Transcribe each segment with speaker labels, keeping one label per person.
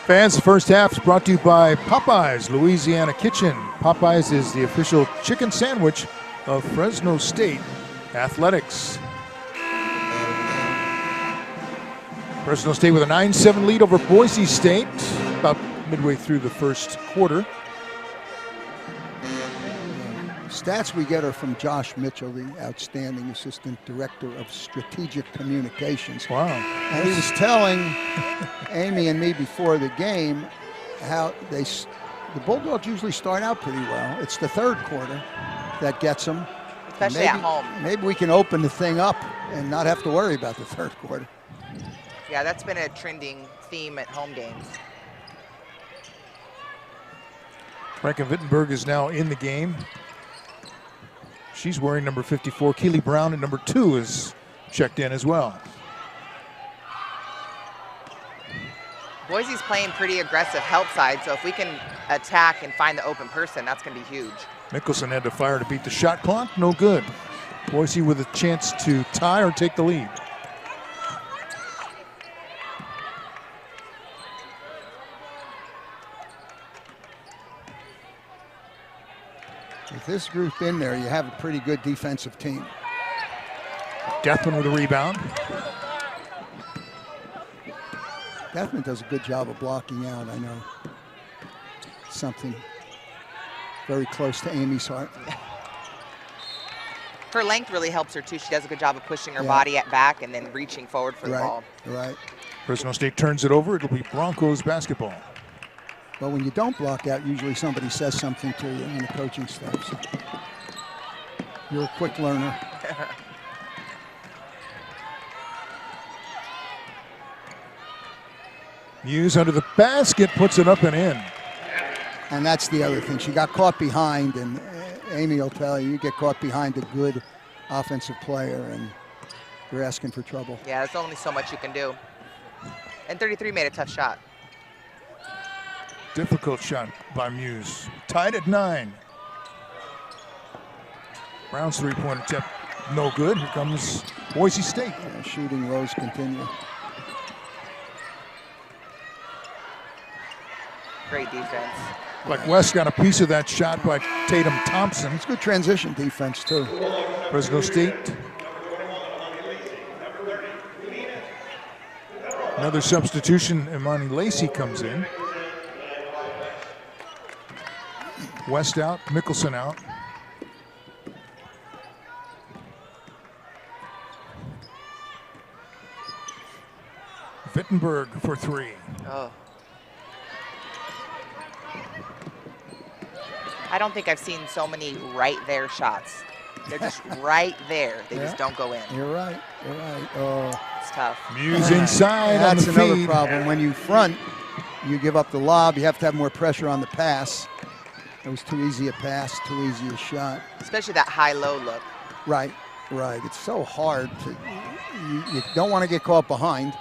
Speaker 1: Fans, the first half is brought to you by Popeyes Louisiana Kitchen. Popeyes is the official chicken sandwich of Fresno State Athletics. Fresno State with a 9-7 lead over Boise State, about midway through the first quarter.
Speaker 2: Stats we get are from Josh Mitchell, the outstanding assistant director of strategic communications.
Speaker 1: Wow.
Speaker 2: And he was telling Amy and me before the game how the Bulldogs usually start out pretty well. It's the third quarter that gets them.
Speaker 3: Especially at home.
Speaker 2: Maybe we can open the thing up and not have to worry about the third quarter.
Speaker 3: Yeah, that's been a trending theme at home games.
Speaker 1: Franken Wittenberg is now in the game. She's wearing number 54. Keely Brown at number 2 is checked in as well.
Speaker 3: Boise's playing pretty aggressive help side, so if we can attack and find the open person, that's going to be huge.
Speaker 1: Mickelson had to fire to beat the shot clock. No good. Boise with a chance to tie or take the lead.
Speaker 2: With this group in there, you have a pretty good defensive team.
Speaker 1: Deathman with a rebound.
Speaker 2: Deathman does a good job of blocking out, I know. Something very close to Amy's heart.
Speaker 3: Her length really helps her too. She does a good job of pushing her body at back and then reaching forward for the ball.
Speaker 2: Right.
Speaker 1: Fresno State turns it over. It'll be Broncos basketball.
Speaker 2: But when you don't block out, usually somebody says something to you in the coaching staff. So you're a quick learner.
Speaker 1: Muse under the basket, puts it up and in.
Speaker 2: And that's the other thing. She got caught behind, and Amy will tell you, you get caught behind a good offensive player, and you're asking for trouble.
Speaker 3: Yeah, there's only so much you can do. And 33 made a tough shot.
Speaker 1: Difficult shot by Muse. Tied at 9. Brown's three-point attempt, no good. Here comes Boise State.
Speaker 2: Yeah, shooting woes continue.
Speaker 3: Great defense.
Speaker 1: Like West got a piece of that shot by Tatum Thompson.
Speaker 2: It's good transition defense, too.
Speaker 1: Fresno State. Another substitution, Imani Lacey comes in. West out, Mickelson out. Wittenberg for 3.
Speaker 3: Oh. I don't think I've seen so many right there shots. They're just right there. They just don't go in.
Speaker 2: You're right. You're right. Oh,
Speaker 3: it's tough.
Speaker 1: Muse inside.
Speaker 2: That's
Speaker 1: on the
Speaker 2: another
Speaker 1: feed.
Speaker 2: problem. When you front, you give up the lob. You have to have more pressure on the pass. It was too easy a pass, too easy a shot.
Speaker 3: Especially that high-low look.
Speaker 2: Right. It's so hard to. You don't want to get caught behind,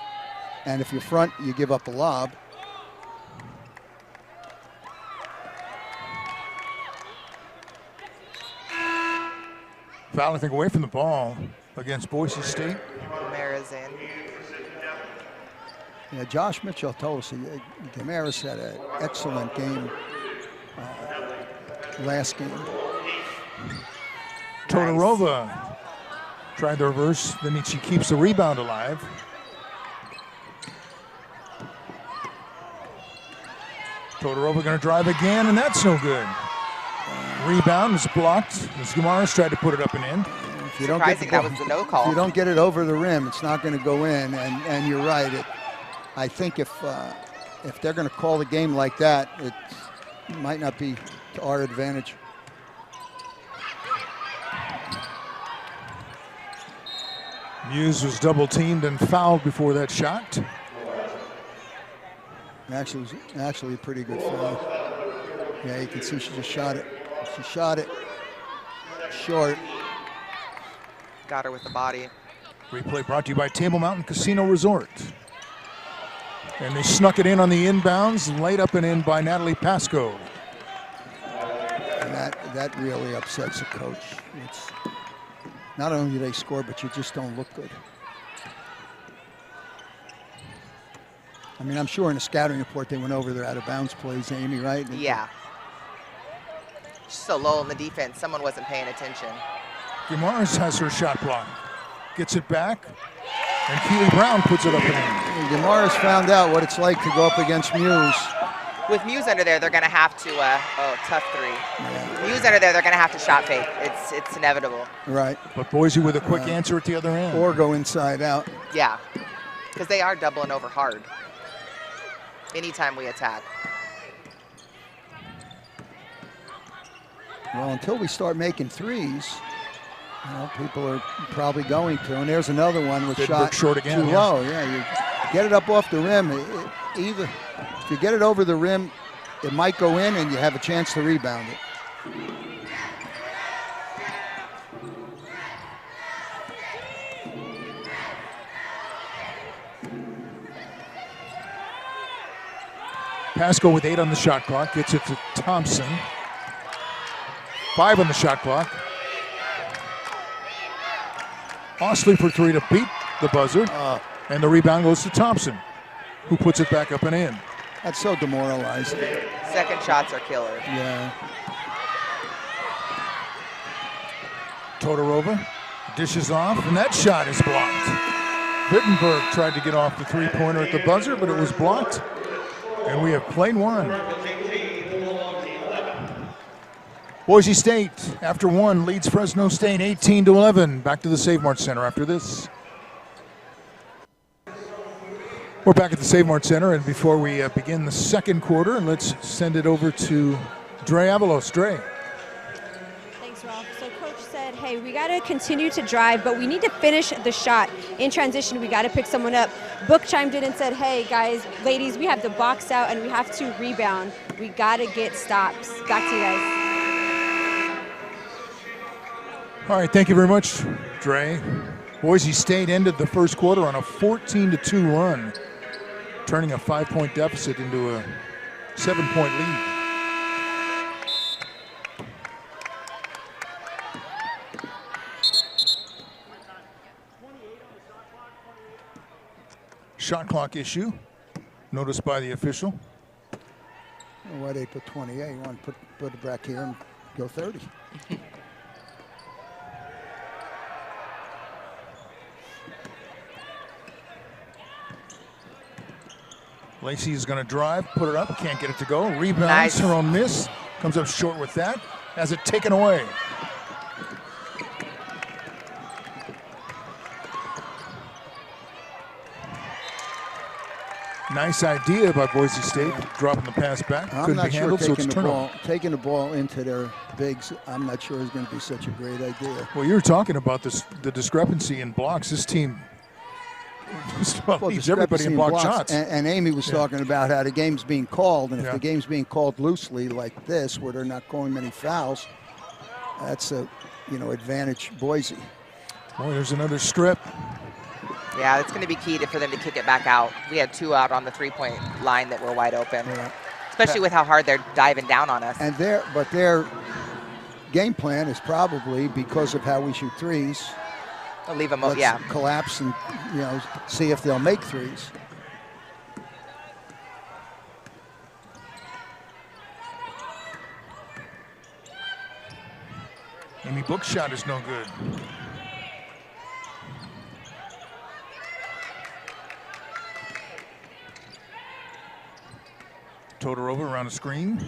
Speaker 2: and if you front, you give up the lob.
Speaker 1: Foul, I think, away from the ball against Boise State.
Speaker 3: Gamera's in.
Speaker 2: Yeah, Josh Mitchell told us Gamera's had an excellent game last game.
Speaker 1: Todorova tried the reverse, then she keeps the rebound alive. Todorova going to drive again, and that's no good. Rebound is blocked. As Guimaraes tried to put it up and in.
Speaker 2: If you don't get the
Speaker 3: that was the no call.
Speaker 2: If you don't get it over the rim, it's not going to go in. And you're right. I think if they're going to call the game like that, it might not be to our advantage.
Speaker 1: Muse was double teamed and fouled before that shot.
Speaker 2: Actually, it was actually a pretty good foul. Yeah, you can see she just shot it. She shot it short.
Speaker 3: Got her with the body.
Speaker 1: Replay brought to you by Table Mountain Casino Resort. And they snuck it in on the inbounds and laid up and in by Natalie Pasco.
Speaker 2: And that really upsets a coach. It's not only do they score, but you just don't look good. I mean, I'm sure in the scouting report they went over their out-of-bounds plays, Amy, right?
Speaker 3: Yeah. So low in the defense, someone wasn't paying attention.
Speaker 1: Guimaraes has her shot blocked. Gets it back, and Keely Brown puts it up and in.
Speaker 2: Guimaraes found out what it's like to go up against Muse.
Speaker 3: With Muse under there, they're going to have to, tough three. Yeah. Muse under there, they're going to have to shot fake. It's inevitable.
Speaker 2: Right.
Speaker 1: But Boise with a quick answer at the other end.
Speaker 2: Or go inside out.
Speaker 3: Yeah, because they are doubling over hard anytime we attack.
Speaker 2: Well, until we start making threes, you know, people are probably going to. And there's another one with shot
Speaker 1: short again,
Speaker 2: too low. Yeah, you get it up off the rim. Either if you get it over the rim, it might go in and you have a chance to rebound it.
Speaker 1: Pasco with 8 on the shot clock, gets it to Thompson. 5 on the shot clock. Ostley for 3 to beat the buzzer. And the rebound goes to Thompson, who puts it back up and in.
Speaker 2: That's so demoralizing.
Speaker 3: Second shots are killer.
Speaker 2: Yeah.
Speaker 1: Todorova dishes off, and that shot is blocked. Wittenberg tried to get off the three-pointer at the buzzer, but it was blocked. And we have played one. Boise State, after one, leads Fresno State 18-11. Back to the Save Mart Center after this. We're back at the Save Mart Center, and before we begin the second quarter, let's send it over to Dre Avalos. Dre.
Speaker 4: Thanks, Ralph. So Coach said, hey, we got to continue to drive, but we need to finish the shot. In transition, we got to pick someone up. Book chimed in and said, hey, guys, ladies, we have the box out, and we have to rebound. We got to get stops. Back to you guys.
Speaker 1: All right, thank you very much, Dre. Boise State ended the first quarter on a 14-2 run, turning a 5-point deficit into a 7-point lead. Shot clock issue, noticed by the official.
Speaker 2: Why they put 28? You want to put it back here and go 30.
Speaker 1: Lacey is going to drive, put it up, can't get it to go. Rebounds,
Speaker 3: nice.
Speaker 1: Her own miss, comes up short with that, has it taken away. Nice idea by Boise State, dropping the pass back. Couldn't be handled, so it's turnover.
Speaker 2: Taking the ball into their bigs, I'm not sure is going to be such a great idea.
Speaker 1: Well, you were talking about the discrepancy in blocks. This team leaves everybody in block shots.
Speaker 2: And Amy was talking about how the game's being called, and if the game's being called loosely like this, where they're not calling many fouls, that's a advantage Boise.
Speaker 1: Boy, there's another strip.
Speaker 3: Yeah, it's going to be key for them to kick it back out. We had 2 out on the three-point line that were wide open, especially with how hard they're diving down on us.
Speaker 2: And their game plan is probably because of how we shoot threes.
Speaker 3: They'll leave them,
Speaker 2: Let's collapse and see if they'll make threes.
Speaker 1: Amy Book's shot is no good. Todorova around the screen.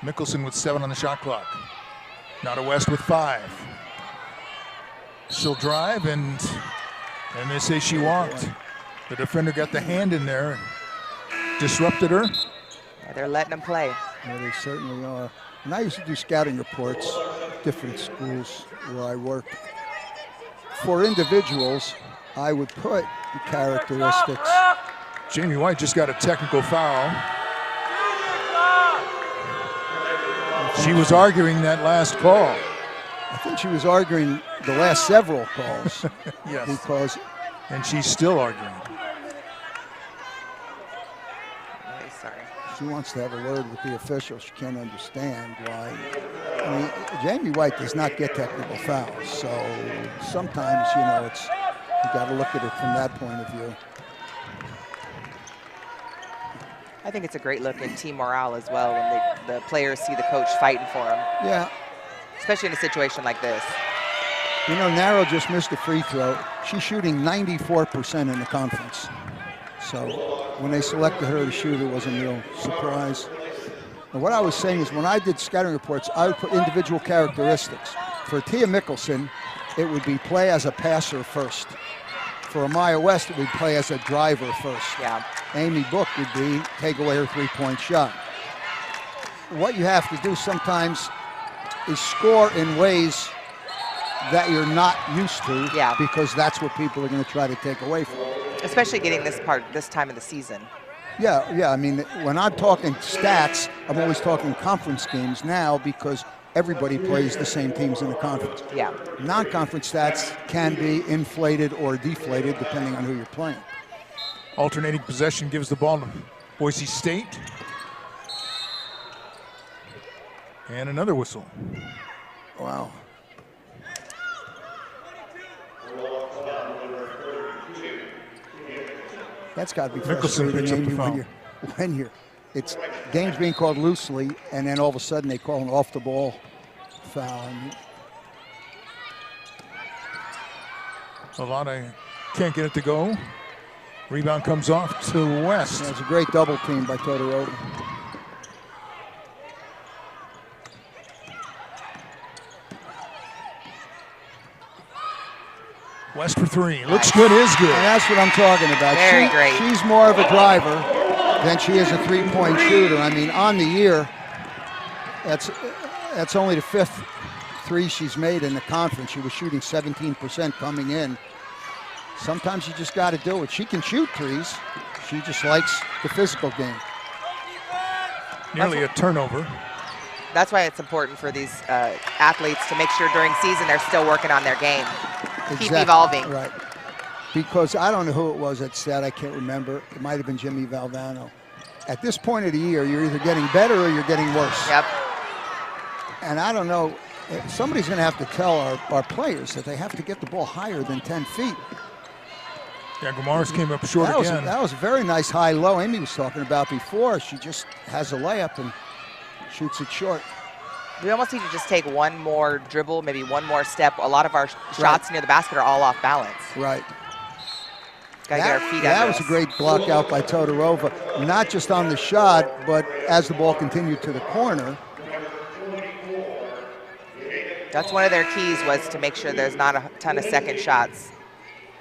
Speaker 1: Mickelson with 7 on the shot clock. Nada West with 5. She'll drive, and they say she walked. The defender got the hand in there, disrupted her.
Speaker 3: Yeah, they're letting them play.
Speaker 2: Yeah, they certainly are. And I used to do scouting reports, different schools where I worked. For individuals, I would put the characteristics.
Speaker 1: Jamie White just got a technical foul. She was arguing that last call.
Speaker 2: I think she was arguing the last several calls.
Speaker 1: Yes. And she's still arguing.
Speaker 3: Sorry.
Speaker 2: She wants to have a word with the official. She can't understand why. I mean, Jamie White does not get technical fouls. So sometimes, You got to look at it from that point of view.
Speaker 3: I think it's a great look in team morale as well when the players see the coach fighting for them.
Speaker 2: Yeah.
Speaker 3: Especially in a situation like this.
Speaker 2: You know, Narrow just missed a free throw. She's shooting 94% in the conference. So when they selected her to shoot, it was a real surprise. And what I was saying is when I did scouting reports, I would put individual characteristics. For Tia Mickelson, it would be play as a passer first. For Amaya West, it would play as a driver first.
Speaker 3: Yeah.
Speaker 2: Amy Book would be take away her three-point shot. What you have to do sometimes is score in ways that you're not used to,
Speaker 3: yeah,
Speaker 2: because that's what people are going to try to take away from you.
Speaker 3: Especially getting this time of the season.
Speaker 2: Yeah. I mean, when I'm talking stats, I'm always talking conference games now because everybody plays the same teams in the conference.
Speaker 3: Yeah.
Speaker 2: Non-conference stats can be inflated or deflated depending on who you're playing.
Speaker 1: Alternating possession gives the ball to Boise State. And another whistle.
Speaker 2: Wow. That's got to be frustrating when you're it's games being called loosely, and then all of a sudden they call an off-the-ball foul.
Speaker 1: Lavada can't get it to go. Rebound comes off to West.
Speaker 2: That's a great double team by Todorova.
Speaker 1: West for three. Looks good, is good.
Speaker 2: And that's what I'm talking about.
Speaker 3: Very great.
Speaker 2: She's more of a driver than she is a three-point shooter. I mean, on the year, that's only the fifth three she's made in the conference. She was shooting 17% coming in. Sometimes you just got to do it. She can shoot threes. She just likes the physical game.
Speaker 1: Nearly a turnover.
Speaker 3: That's why it's important for these athletes to make sure during season they're still working on their game.
Speaker 2: Exactly.
Speaker 3: Keep evolving.
Speaker 2: Right. Because I don't know who it was that said, I can't remember. It might have been Jimmy Valvano. At this point of the year, you're either getting better or you're getting worse.
Speaker 3: Yep.
Speaker 2: And I don't know, somebody's going to have to tell our players that they have to get the ball higher than 10 feet.
Speaker 1: Yeah, Gomaris came up short again.
Speaker 2: That was a very nice high-low Amy was talking about before. She just has a layup and shoots it short.
Speaker 3: We almost need to just take one more dribble, maybe one more step. A lot of our shots near the basket are all off balance.
Speaker 2: Right.
Speaker 3: Gotta get our feet
Speaker 2: That
Speaker 3: under
Speaker 2: was
Speaker 3: us.
Speaker 2: a great block out by Todorova, not just on the shot, but as the ball continued to the corner.
Speaker 3: That's one of their keys, was to make sure there's not a ton of second shots.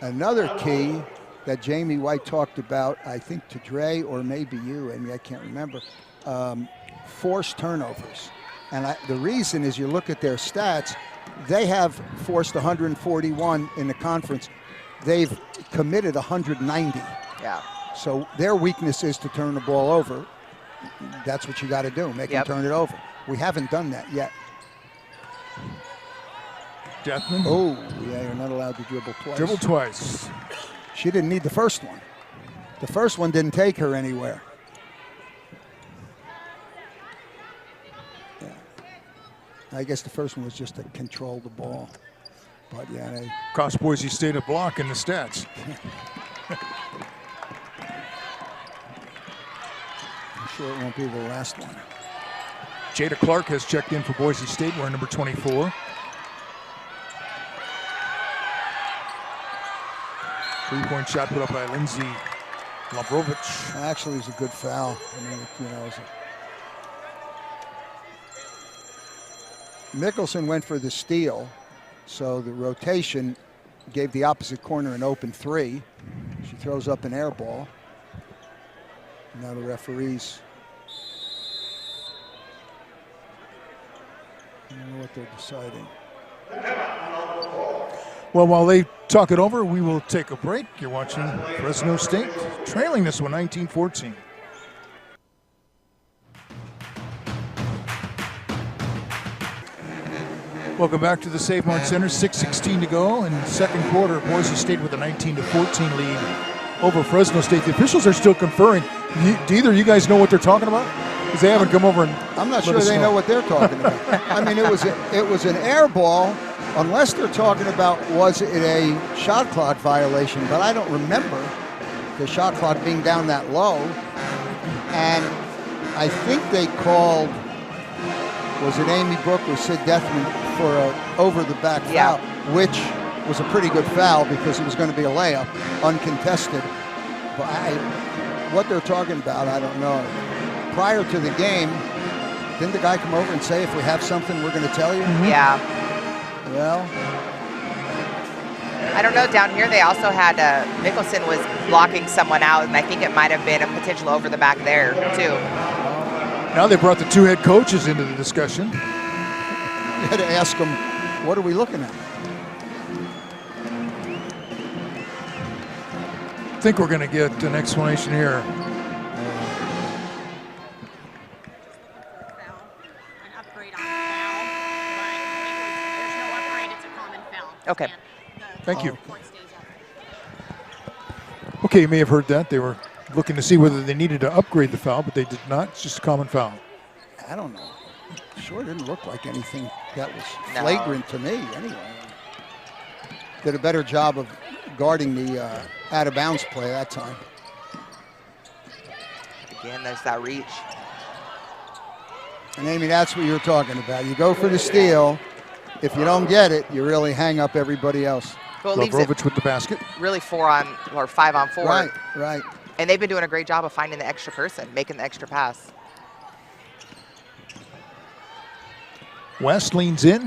Speaker 2: Another key that Jamie White talked about, I think to Dre or maybe you, Amy, I can't remember, forced turnovers. And the reason is you look at their stats, they have forced 141 in the conference. They've committed 190.
Speaker 3: Yeah.
Speaker 2: So their weakness is to turn the ball over. That's what you got to do, make them turn it over. We haven't done that yet.
Speaker 1: Deathman.
Speaker 2: Oh, yeah, you're not allowed to dribble twice.
Speaker 1: Dribble twice.
Speaker 2: She didn't need the first one. The first one didn't take her anywhere. Yeah. I guess the first one was just to control the ball. But yeah, they
Speaker 1: Cost Boise State a block in the stats.
Speaker 2: I'm sure it won't be the last one.
Speaker 1: Jada Clark has checked in for Boise State, wearing number 24. Three-point shot put up by Lindsay Labrovich.
Speaker 2: Actually, it was a good foul. I mean, you know, Mickelson went for the steal, so the rotation gave the opposite corner an open three. She throws up an air ball. Now the referees, I don't know what they're deciding.
Speaker 1: Well, while they talk it over, we will take a break. You're watching Fresno State trailing this one 19-14. Welcome back to the Save Mart Center. 6:16 to go in the second quarter. Boise State with a 19-14 lead over Fresno State. The officials are still conferring. Do either of you guys know what they're talking about? Because they haven't come over and
Speaker 2: I'm not sure they know what they're talking about. I mean, it was an air ball Unless they're talking about was it a shot clock violation, but I don't remember the shot clock being down that low. And I think they called, was it Amy Brooke or Sid Deathman for a over-the-back foul, which was a pretty good foul because it was going to be a layup, uncontested. But what they're talking about, I don't know. Prior to the game, didn't the guy come over and say, if we have something, we're going to tell you?
Speaker 3: Yeah.
Speaker 2: Well,
Speaker 3: I don't know. Down here, they also had Mickelson was blocking someone out, and I think it might have been a potential over the back there, too.
Speaker 1: Now they brought the two head coaches into the discussion.
Speaker 2: You had to ask them, what are we looking at?
Speaker 1: I think we're going to get an explanation here.
Speaker 3: Okay.
Speaker 1: Thank you. Okay, you may have heard that. They were looking to see whether they needed to upgrade the foul, but they did not. It's just a common foul.
Speaker 2: I don't know. Sure didn't look like anything that was flagrant to me, anyway. Did a better job of guarding the out-of-bounds play that time.
Speaker 3: Again, there's that reach.
Speaker 2: And, Amy, that's what you're talking about. You go for the steal. If you don't get it, you really hang up everybody else.
Speaker 3: Well, it leaves it
Speaker 1: Lovrovich with the basket.
Speaker 3: really 4 on or 5 on 4.
Speaker 2: Right, right.
Speaker 3: And they've been doing a great job of finding the extra person, making the extra pass.
Speaker 1: West leans in.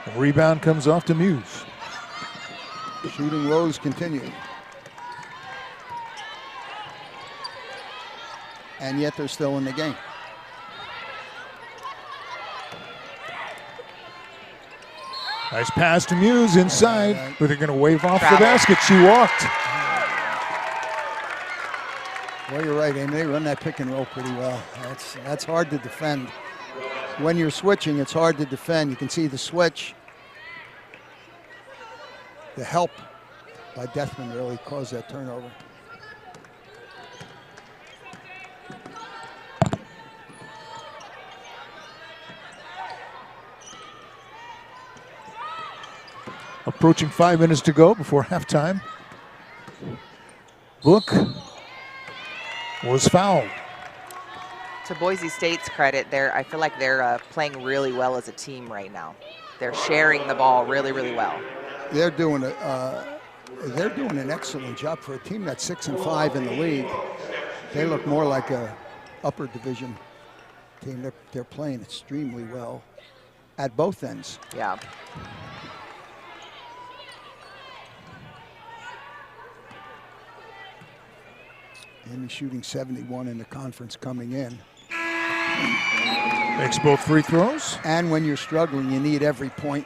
Speaker 1: The rebound comes off to Muse.
Speaker 2: Shooting woes continue. And yet they're still in the game.
Speaker 1: Nice pass to Muse inside, but they're going to wave off
Speaker 3: Travel.
Speaker 1: the basket. She walked.
Speaker 2: Well, you're right, Amy. They run that pick and roll pretty well. That's hard to defend. When you're switching, it's hard to defend. You can see the switch. The help by Deathman really caused that turnover.
Speaker 1: Approaching 5 minutes to go before halftime. Book was fouled.
Speaker 3: To Boise State's credit, I feel like they're playing really well as a team right now. They're sharing the ball really, really well.
Speaker 2: They're doing an excellent job for a team that's 6-5 in the league. They look more like a upper division team. They're playing extremely well at both ends.
Speaker 3: Yeah.
Speaker 2: Amy shooting 71 in the conference coming in.
Speaker 1: Makes both free throws.
Speaker 2: And when you're struggling, you need every point.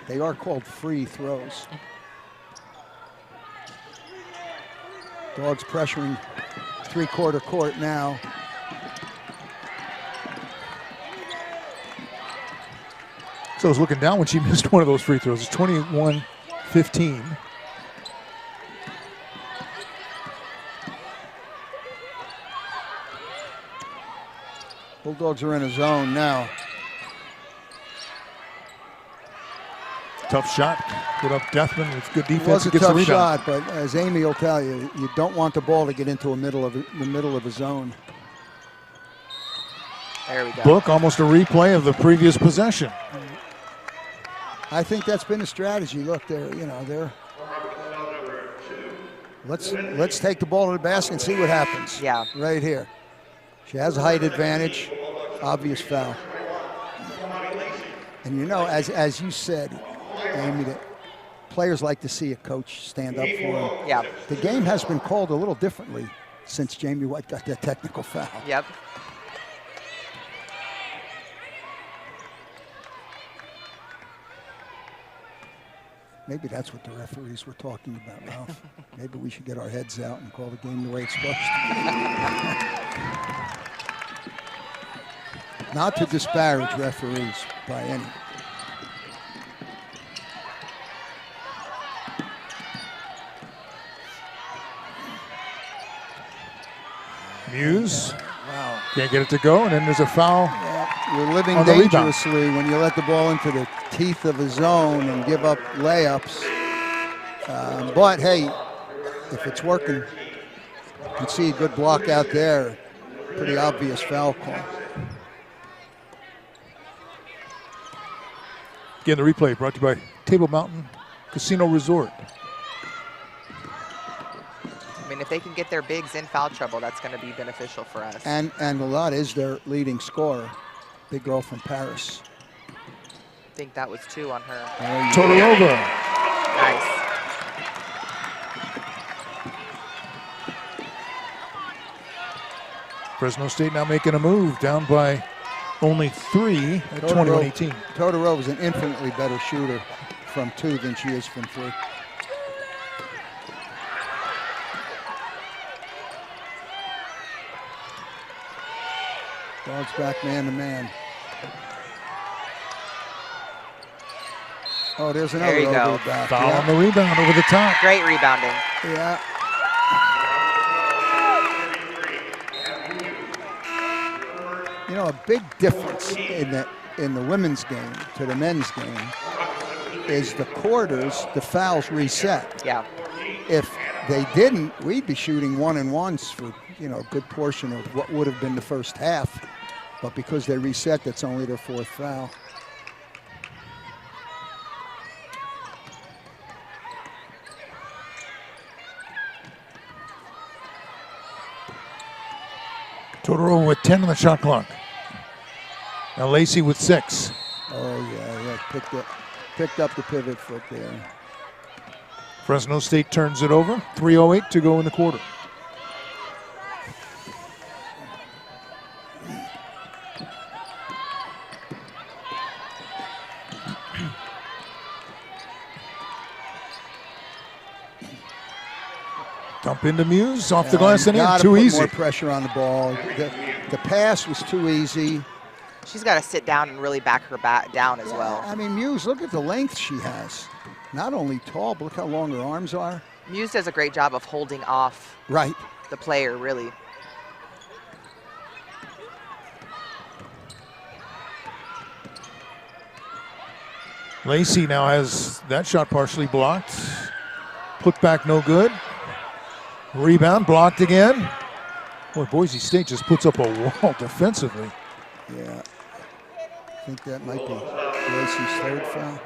Speaker 2: They are called free throws. Dogs pressuring three-quarter court now.
Speaker 1: So I was looking down when she missed one of those free throws. It's 21-15.
Speaker 2: Bulldogs are in a zone now.
Speaker 1: Tough shot. Put up Deathman with good
Speaker 2: It
Speaker 1: defense.
Speaker 2: was a
Speaker 1: Gets the
Speaker 2: tough
Speaker 1: rebound.
Speaker 2: shot, but as Amy will tell you, you don't want the ball to get into the middle of a zone.
Speaker 3: There we go.
Speaker 1: Book, almost a replay of the previous possession.
Speaker 2: I think that's been a strategy. Look, let's take the ball to the basket and see what happens.
Speaker 3: Yeah.
Speaker 2: Right here. She has a height advantage. Obvious foul. And as you said, Amy, that players like to see a coach stand up for them.
Speaker 3: Yeah.
Speaker 2: The game has been called a little differently since Jamie White got that technical foul.
Speaker 3: Yep.
Speaker 2: Maybe that's what the referees were talking about, Ralph. Maybe we should get our heads out and call the game the way it's supposed to be. Not to disparage referees by any.
Speaker 1: Muse
Speaker 2: Wow.
Speaker 1: can't get it to go, and then there's a foul
Speaker 2: Yeah. You're living
Speaker 1: on the rebound.
Speaker 2: dangerously when you let the ball into the teeth of a zone and give up layups. But hey, if it's working, you can see a good block out there. Pretty obvious foul call.
Speaker 1: Again, the replay brought to you by Table Mountain Casino Resort.
Speaker 3: I mean, if they can get their bigs in foul trouble, that's going to be beneficial for us.
Speaker 2: And Lalade is their leading scorer. Big girl from Paris.
Speaker 3: I think that was 2 on her.
Speaker 1: Todorova.
Speaker 3: Nice.
Speaker 1: Fresno State now making a move, down by only 3 at 21-18.
Speaker 2: Todorova is an infinitely better shooter from 2 than she is from 3. Dogs back man to man. Oh, there's another
Speaker 3: There you go.
Speaker 2: over back.
Speaker 1: Foul
Speaker 2: Yeah.
Speaker 1: on the rebound over the top.
Speaker 3: Great rebounding.
Speaker 2: Yeah. You know, a big difference in the women's game to the men's game is the quarters, the fouls reset.
Speaker 3: Yeah.
Speaker 2: If they didn't, we'd be shooting 1-and-1s for, you know, a good portion of what would have been the first half. But because they reset, that's only their 4th foul.
Speaker 1: Todorova with 10 on the shot clock. Now Lacey with 6.
Speaker 2: Oh yeah, picked up the pivot foot there.
Speaker 1: Fresno State turns it over. 3:08 to go in the quarter. Dump into Muse, off the glass and in,
Speaker 2: Gotta
Speaker 1: too
Speaker 2: put
Speaker 1: easy.
Speaker 2: more pressure on the ball. The pass was too easy.
Speaker 3: She's got to sit down and really back her back down as well.
Speaker 2: I mean, Muse, look at the length she has. Not only tall, but look how long her arms are.
Speaker 3: Muse does a great job of holding off
Speaker 2: Right.
Speaker 3: the player, really.
Speaker 1: Lacey now has that shot partially blocked. Put back no good. Rebound blocked again. Boy, Boise State just puts up a wall defensively.
Speaker 2: Yeah. I think that might be Lacey's 3rd foul.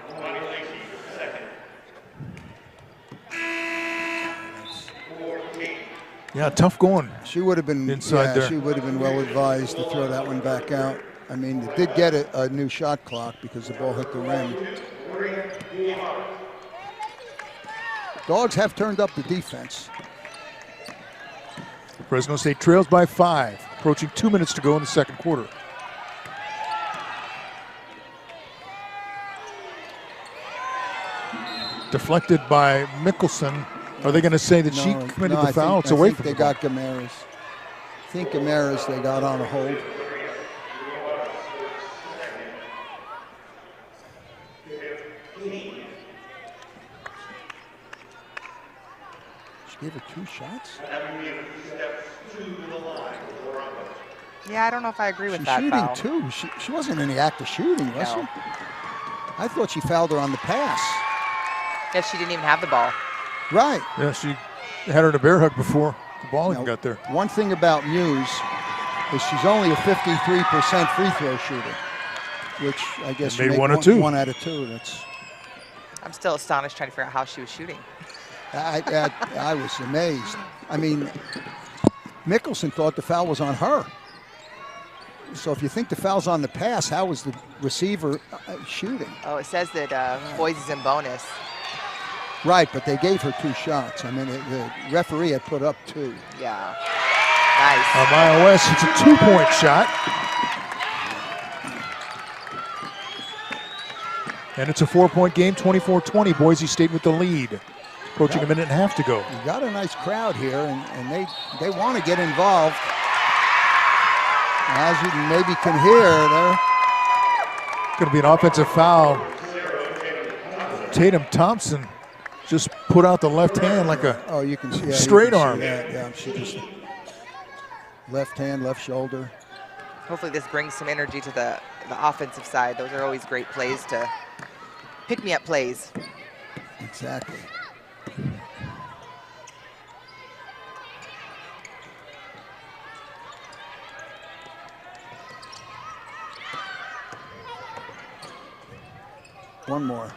Speaker 1: Yeah, tough going.
Speaker 2: She would have been
Speaker 1: Inside there.
Speaker 2: She would have been well advised to throw that one back out. I mean, they did get a new shot clock because the ball hit the rim. Dogs have turned up the defense.
Speaker 1: Fresno State trails by 5, approaching 2 minutes to go in the second quarter. Deflected by Mickelson. Are they going to say that she committed the foul? It's away from
Speaker 2: they
Speaker 1: the ball.
Speaker 2: got Gamaris. I think Gamaris they got on a hold. She gave her 2 shots?
Speaker 3: Yeah, I don't know if I agree with
Speaker 2: She's
Speaker 3: that
Speaker 2: shooting
Speaker 3: foul.
Speaker 2: 2. She wasn't in the act of shooting, was
Speaker 3: No.
Speaker 2: she? I thought she fouled her on the pass.
Speaker 3: Yeah, she didn't even have the ball.
Speaker 2: Right.
Speaker 1: Yeah, she had her in a bear hug before the ball even got there.
Speaker 2: One thing about Muse is she's only a 53% free throw shooter, which I guess
Speaker 1: Made
Speaker 2: you make
Speaker 1: 1 or 2.
Speaker 2: 1 out of 2. That's
Speaker 3: I'm still astonished trying to figure out how she was shooting.
Speaker 2: I was amazed. I mean, Mickelson thought the foul was on her. So if you think the foul's on the pass, how was the receiver shooting?
Speaker 3: Oh, it says that Boise's in bonus.
Speaker 2: Right, but they gave her 2 shots. I mean, the referee had put up 2.
Speaker 3: Yeah. Nice.
Speaker 1: Mile West, it's a 2-point shot. And it's a 4-point game, 24-20. Boise State with the lead. Approaching a minute and a half to go.
Speaker 2: You got a nice crowd here, and they want to get involved. As you maybe can hear, they're
Speaker 1: Going to be an offensive foul. Tatum Thompson just put out the left hand like a
Speaker 2: you can see
Speaker 1: straight
Speaker 2: you can
Speaker 1: arm.
Speaker 2: See that. Yeah, she just left hand, left shoulder.
Speaker 3: Hopefully this brings some energy to the the offensive side. Those are always great plays to pick-me-up plays.
Speaker 2: Exactly. One more.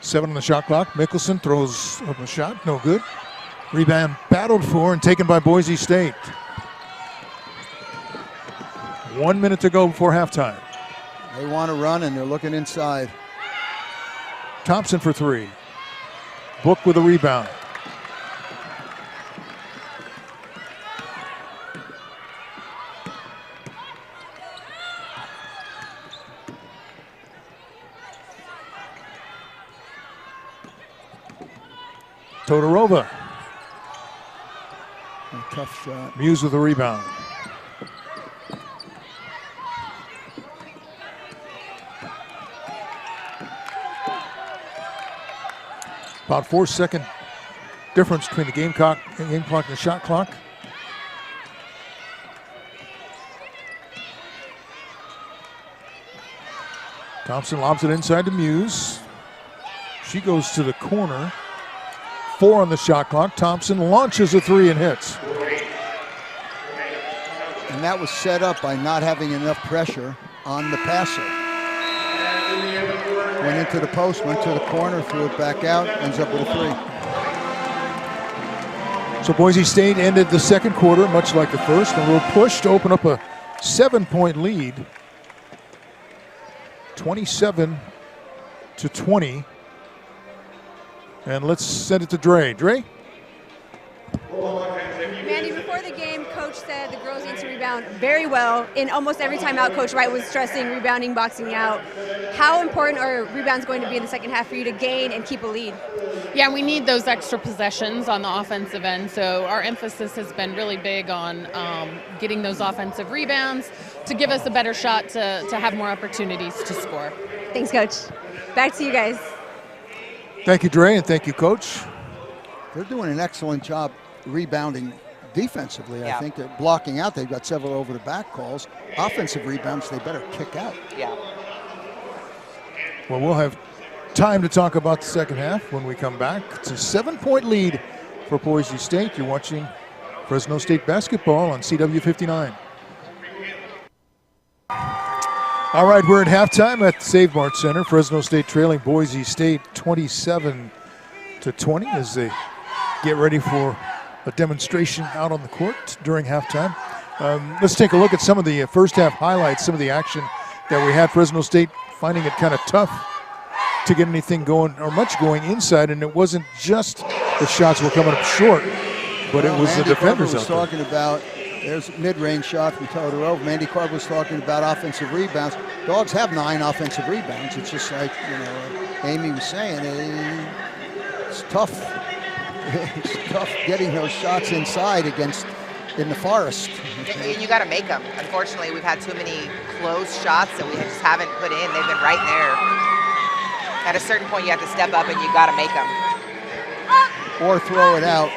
Speaker 1: 7 on the shot clock. Mickelson throws up a shot, no good. Rebound battled for and taken by Boise State. 1 minute to go before halftime.
Speaker 2: They want to run, and they're looking inside.
Speaker 1: Thompson for 3. Book with a rebound. Todorova.
Speaker 2: A tough shot.
Speaker 1: Muse with a rebound. About 4-second difference between the game clock and the shot clock. Thompson lobs it inside to Muse. She goes to the corner. 4 on the shot clock. Thompson launches a 3 and hits.
Speaker 2: And that was set up by not having enough pressure on the passer. Went into the post, went to the corner, threw it back out, ends up with a 3.
Speaker 1: So Boise State ended the second quarter much like the first, and will push to open up a 7-point lead. 27-20. And let's send it to Dre. Dre?
Speaker 4: Mandy, before the game, Coach said the girls need to rebound very well. In almost every timeout, Coach Wright was stressing rebounding, boxing out. How important are rebounds going to be in the second half for you to gain and keep a lead?
Speaker 5: Yeah, we need those extra possessions on the offensive end, so our emphasis has been really big on getting those offensive rebounds to give us a better shot to have more opportunities to score.
Speaker 4: Thanks, Coach. Back to you guys.
Speaker 1: Thank you, Dre, and thank you, Coach.
Speaker 2: They're doing an excellent job rebounding defensively.
Speaker 3: Yeah.
Speaker 2: I think they're blocking out. They've got several over-the-back calls. Offensive rebounds, they better kick out.
Speaker 3: Yeah.
Speaker 1: Well, we'll have time to talk about the second half when we come back. It's a 7-point lead for Boise State. You're watching Fresno State basketball on CW 59. All right, we're at halftime at the Save Mart Center. Fresno State trailing Boise State 27-20 as they get ready for a demonstration out on the court during halftime. Let's take a look at some of the first half highlights, some of the action that we had. Fresno State finding it kind of tough to get anything going or much going inside, and it wasn't just the shots were coming up short, but it was the defenders out there.
Speaker 2: Talking about there's a mid-range shot from Todorova. Mandy Carver was talking about offensive rebounds. Dogs have 9 offensive rebounds. It's just like, Amy was saying, it's tough. It's tough getting those shots inside in the forest.
Speaker 3: You got to make them. Unfortunately, we've had too many close shots that we just haven't put in. They've been right there. At a certain point, you have to step up and you got to make them.
Speaker 2: Or throw it out.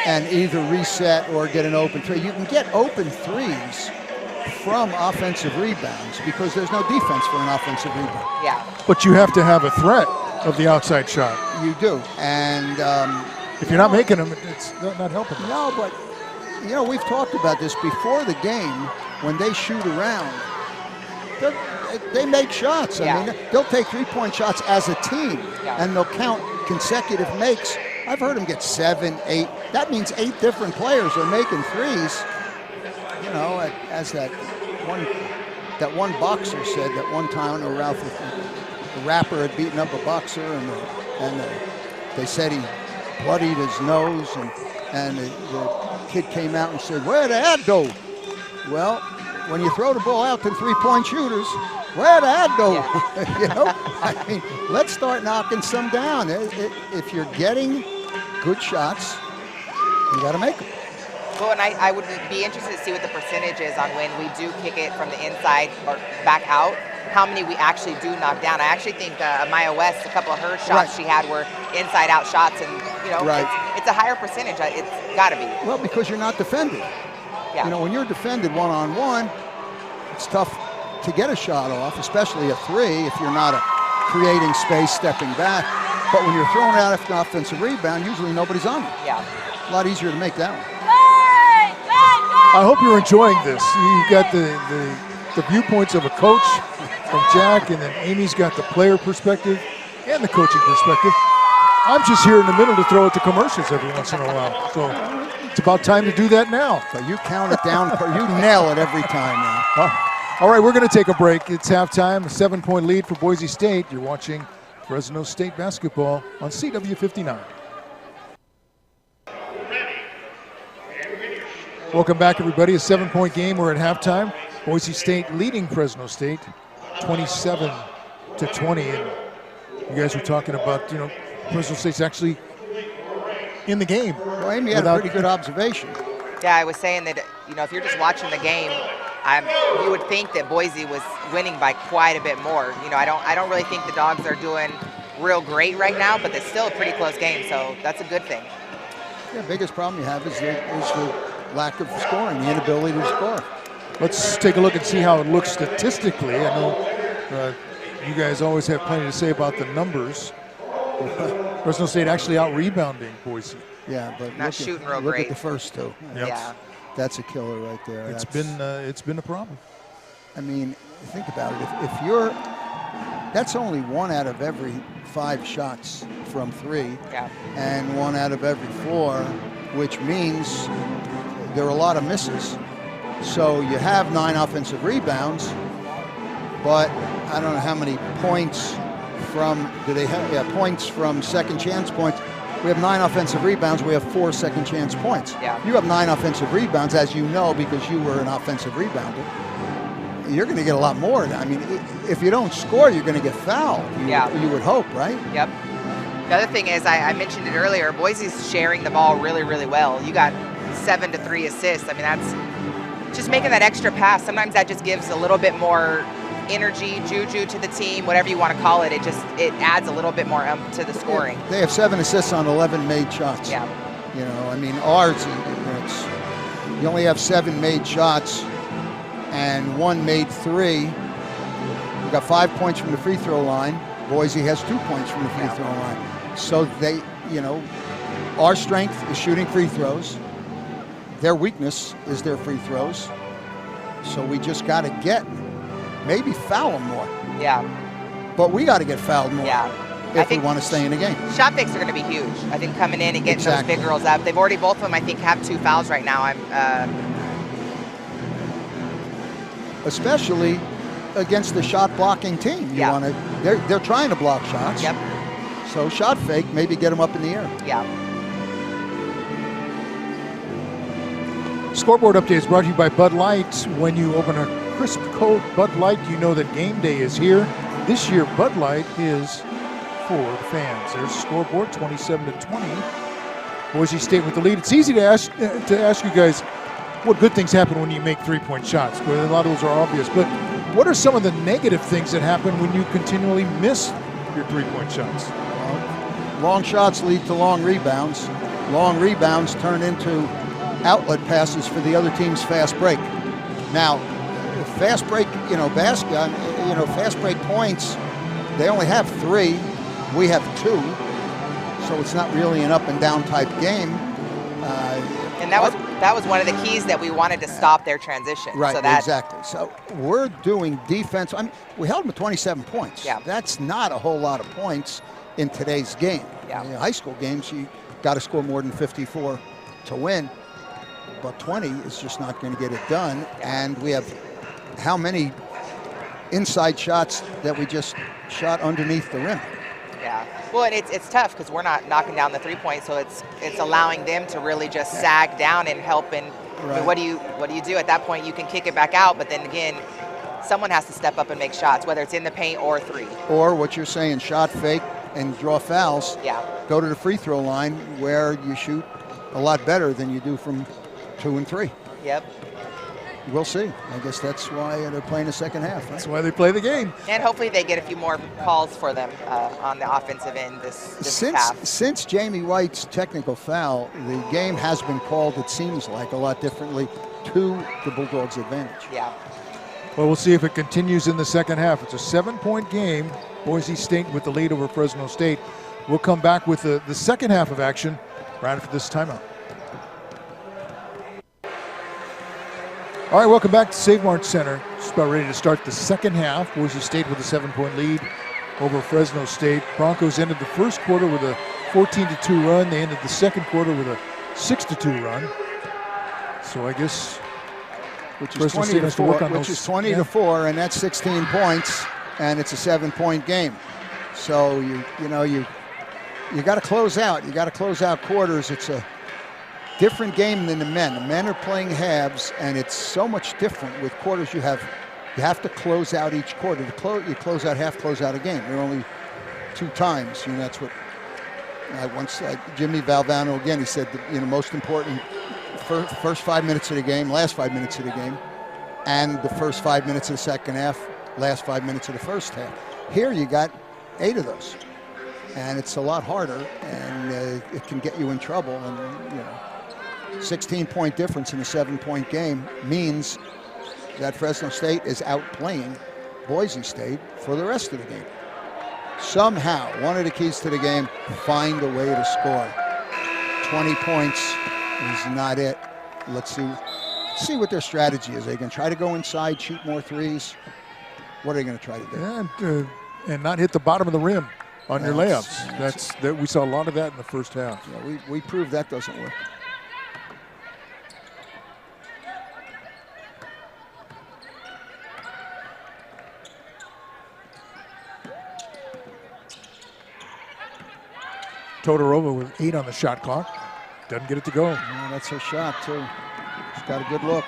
Speaker 2: And either reset or get an open 3. You can get open 3s from offensive rebounds because there's no defense for an offensive rebound.
Speaker 3: Yeah.
Speaker 1: But you have to have a threat of the outside shot.
Speaker 2: You do. And
Speaker 1: if you're not making them, it's not helping them.
Speaker 2: No, but we've talked about this before the game. When they shoot around, they make shots. I mean, they'll take 3-point shots as a team, and they'll count consecutive makes. I've heard them get 7, 8. That means 8 different players are making threes. As that one boxer said that one time, Ralph, the rapper had beaten up a boxer, and they said he bloodied his nose, and the kid came out and said, "Where'd that go?" Well, when you throw the ball out to 3-point shooters, where'd that go? I mean, let's start knocking some down. If you're getting good shots, you got to make them.
Speaker 3: Well, and I would be interested to see what the percentage is on when we do kick it from the inside or back out, how many we actually do knock down. I actually think Maya West, a couple of her shots she had were inside-out shots, and it's a higher percentage. It's got to be.
Speaker 2: Well, because you're not defending.
Speaker 3: Yeah.
Speaker 2: You know, when you're defended one-on-one, it's tough to get a shot off, especially a three if you're not creating space, stepping back. But when you're throwing out after an offensive rebound, usually nobody's on you.
Speaker 3: Yeah.
Speaker 2: A lot easier to make that one.
Speaker 1: I hope you're enjoying this. You've got the viewpoints of a coach from Jack, and then Amy's got the player perspective and the coaching perspective. I'm just here in the middle to throw it to commercials every once in a while. So it's about time to do that now.
Speaker 2: So you count it down, you nail it every time now.
Speaker 1: All right, we're going to take a break. It's halftime, a 7-point lead for Boise State. You're watching Fresno State basketball on CW59. Welcome back, everybody. A 7-point game. We're at halftime. Boise State leading Fresno State 27-20. And you guys were talking about, you know, Fresno State's actually in the game.
Speaker 2: Well, Amy had a pretty good observation.
Speaker 3: Yeah, I was saying that, you know, if you're just watching the game, you would think that Boise was winning by quite a bit more. You know, I don't really think the Dogs are doing real great right now, but it's still a pretty close game, so that's a good thing.
Speaker 2: The biggest problem you have is the lack of scoring, the inability to score.
Speaker 1: Let's take a look and see how it looks statistically. I know you guys always have plenty to say about the numbers. Fresno State actually out-rebounding Boise.
Speaker 2: Yeah, but
Speaker 3: not shooting real
Speaker 2: look
Speaker 3: great.
Speaker 2: At the first two.
Speaker 1: Yep.
Speaker 3: Yeah.
Speaker 2: That's a killer right there.
Speaker 1: It's been a problem.
Speaker 2: I mean, think about it. If you're, that's only 1 out of every 5 shots from 3,
Speaker 3: Yeah.
Speaker 2: and 1 out of every 4, which means there are a lot of misses. So you have 9 offensive rebounds, but I don't know how many points from, do they have, yeah, points from second chance points. We have 9 offensive rebounds. We have 4 second chance points.
Speaker 3: Yeah.
Speaker 2: You have 9 offensive rebounds, as you know, because you were an offensive rebounder. You're going to get a lot more. I mean, if you don't score, you're going to get fouled. You would hope, right?
Speaker 3: Yep. The other thing is, I mentioned it earlier, Boise's sharing the ball really, really well. You got 7 to 3 assists. I mean, that's just making that extra pass. Sometimes that just gives a little bit more energy, juju to the team, whatever you want to call it. It adds a little bit more to the scoring.
Speaker 2: They have 7 assists on 11 made shots.
Speaker 3: Yeah.
Speaker 2: You know, I mean, ours, you only have 7 made shots and 1 made 3. We got 5 points from the free throw line. Boise has 2 points from the free throw line. So they, you know, our strength is shooting free throws. Their weakness is their free throws. So we just got to maybe foul them more.
Speaker 3: Yeah.
Speaker 2: But we got to get fouled more.
Speaker 3: Yeah.
Speaker 2: If we want to stay in the game.
Speaker 3: Shot fakes are going to be huge. I think coming in and getting
Speaker 2: Exactly.
Speaker 3: those big girls up. They've already, both of them, I think, have 2 fouls right now.
Speaker 2: Especially against the shot blocking team. You want to, they're trying to block shots.
Speaker 3: Yep.
Speaker 2: So shot fake, maybe get them up in the air.
Speaker 3: Yeah.
Speaker 1: Scoreboard update is brought to you by Bud Light. When you open a crisp, cold Bud Light, you know that game day is here. This year, Bud Light is for the fans. There's scoreboard, 27-20. Boise State with the lead. It's easy to ask you guys what good things happen when you make 3-point shots. But a lot of those are obvious. But what are some of the negative things that happen when you continually miss your 3-point shots?
Speaker 2: Long shots lead to long rebounds. Long rebounds turn into outlet passes for the other team's fast break. Now, fast break, fast break points, they only have 3. We have 2. So it's not really an up and down type game.
Speaker 3: And that was one of the keys that we wanted to stop their transition.
Speaker 2: Right,
Speaker 3: so that,
Speaker 2: exactly. So we're doing defense. I mean, we held them to 27 points.
Speaker 3: Yeah.
Speaker 2: That's not a whole lot of points in today's game.
Speaker 3: Yeah.
Speaker 2: In high school games, you got to score more than 54 to win. But 20 is just not going to get it done.
Speaker 3: Yeah.
Speaker 2: And we have how many inside shots that we just shot underneath the rim?
Speaker 3: Yeah. Well, and it's tough because we're not knocking down the 3-point, so it's allowing them to really just sag down and help. And I mean, what do you do at that point? You can kick it back out, but then again, someone has to step up and make shots, whether it's in the paint or 3.
Speaker 2: Or what you're saying, shot fake and draw fouls.
Speaker 3: Yeah.
Speaker 2: Go to the free throw line where you shoot a lot better than you do from 2 and 3.
Speaker 3: Yep.
Speaker 2: We'll see. I guess that's why they're playing the second half. Right?
Speaker 1: That's why they play the game.
Speaker 3: And hopefully they get a few more calls for them on the offensive end this half.
Speaker 2: Since Jamie White's technical foul, the game has been called, it seems like, a lot differently to the Bulldogs' advantage.
Speaker 3: Yeah.
Speaker 1: Well, we'll see if it continues in the second half. It's a 7-point game. Boise State with the lead over Fresno State. We'll come back with the second half of action right after this timeout. All right, welcome back to Save Mart Center. Just about ready to start the second half. Boise State with a 7-point lead over Fresno State. Broncos ended the first quarter with a 14-2 run. They ended the second quarter with a 6-2 run. So I guess
Speaker 2: which is 20 to 4, which is 20 to 4, and that's 16 points, and it's a 7-point game. So you got to close out. You got to close out quarters. It's a different game than the men. The men are playing halves, and it's so much different with quarters. You have to close out each quarter. You close out half, close out a game. There are only 2 times. That's what I once said. Jimmy Valvano again. He said that, most important first 5 minutes of the game, last 5 minutes of the game, and the first 5 minutes of the second half, last 5 minutes of the first half. Here you got 8 of those, and it's a lot harder, and it can get you in trouble. And 16-point difference in a 7-point game means that Fresno State is outplaying Boise State for the rest of the game. Somehow, one of the keys to the game, find a way to score. 20 points is not it. Let's see what their strategy is. Are they going to try to go inside, shoot more threes? What are they going to try to do?
Speaker 1: And not hit the bottom of the rim on your layups. We saw a lot of that in the first half.
Speaker 2: Yeah, we proved that doesn't work.
Speaker 1: Todorova with 8 on the shot clock. Doesn't get it to go.
Speaker 2: Yeah, that's her shot, too. She's got a good look.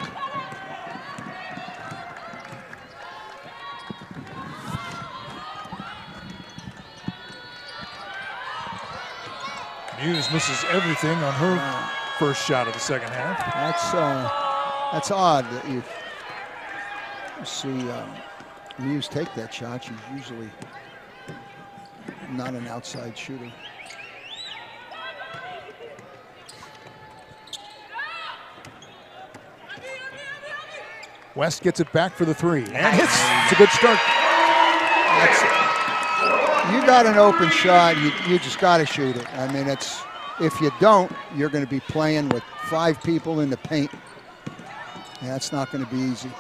Speaker 1: Muse misses everything on her first shot of the second half.
Speaker 2: That's odd that you see Muse take that shot. She's usually not an outside shooter.
Speaker 1: West gets it back for the 3 and hits. It's a good start.
Speaker 2: You got an open shot, you just got to shoot it. I mean, if you don't, you're going to be playing with 5 people in the paint. And that's not going to be easy.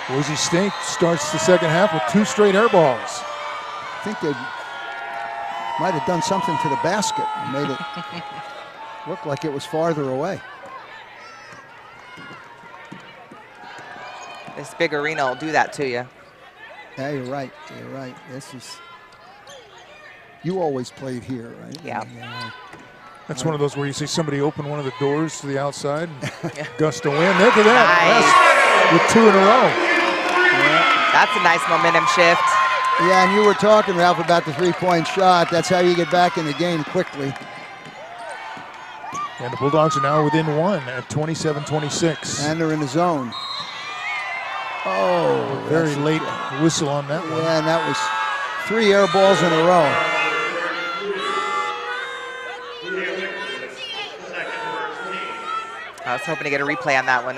Speaker 1: Boise State starts the second half with 2 straight air balls.
Speaker 2: I think they might have done something to the basket and made it look like it was farther away.
Speaker 3: This big arena will do that to you.
Speaker 2: Yeah, you're right. You're right. You always played here, right?
Speaker 3: Yeah.
Speaker 1: That's one of those where you see somebody open one of the doors to the outside and gust of wind. Look at that. Nice. With 2 in a row.
Speaker 2: Yeah.
Speaker 3: That's a nice momentum shift.
Speaker 2: Yeah, and you were talking, Ralph, about the 3-point shot. That's how you get back in the game quickly.
Speaker 1: And the Bulldogs are now within 1 at 27-26.
Speaker 2: And they're in the zone. Oh,
Speaker 1: very late whistle on that one.
Speaker 2: Yeah, and that was 3 air balls in a row.
Speaker 3: I was hoping to get a replay on that one.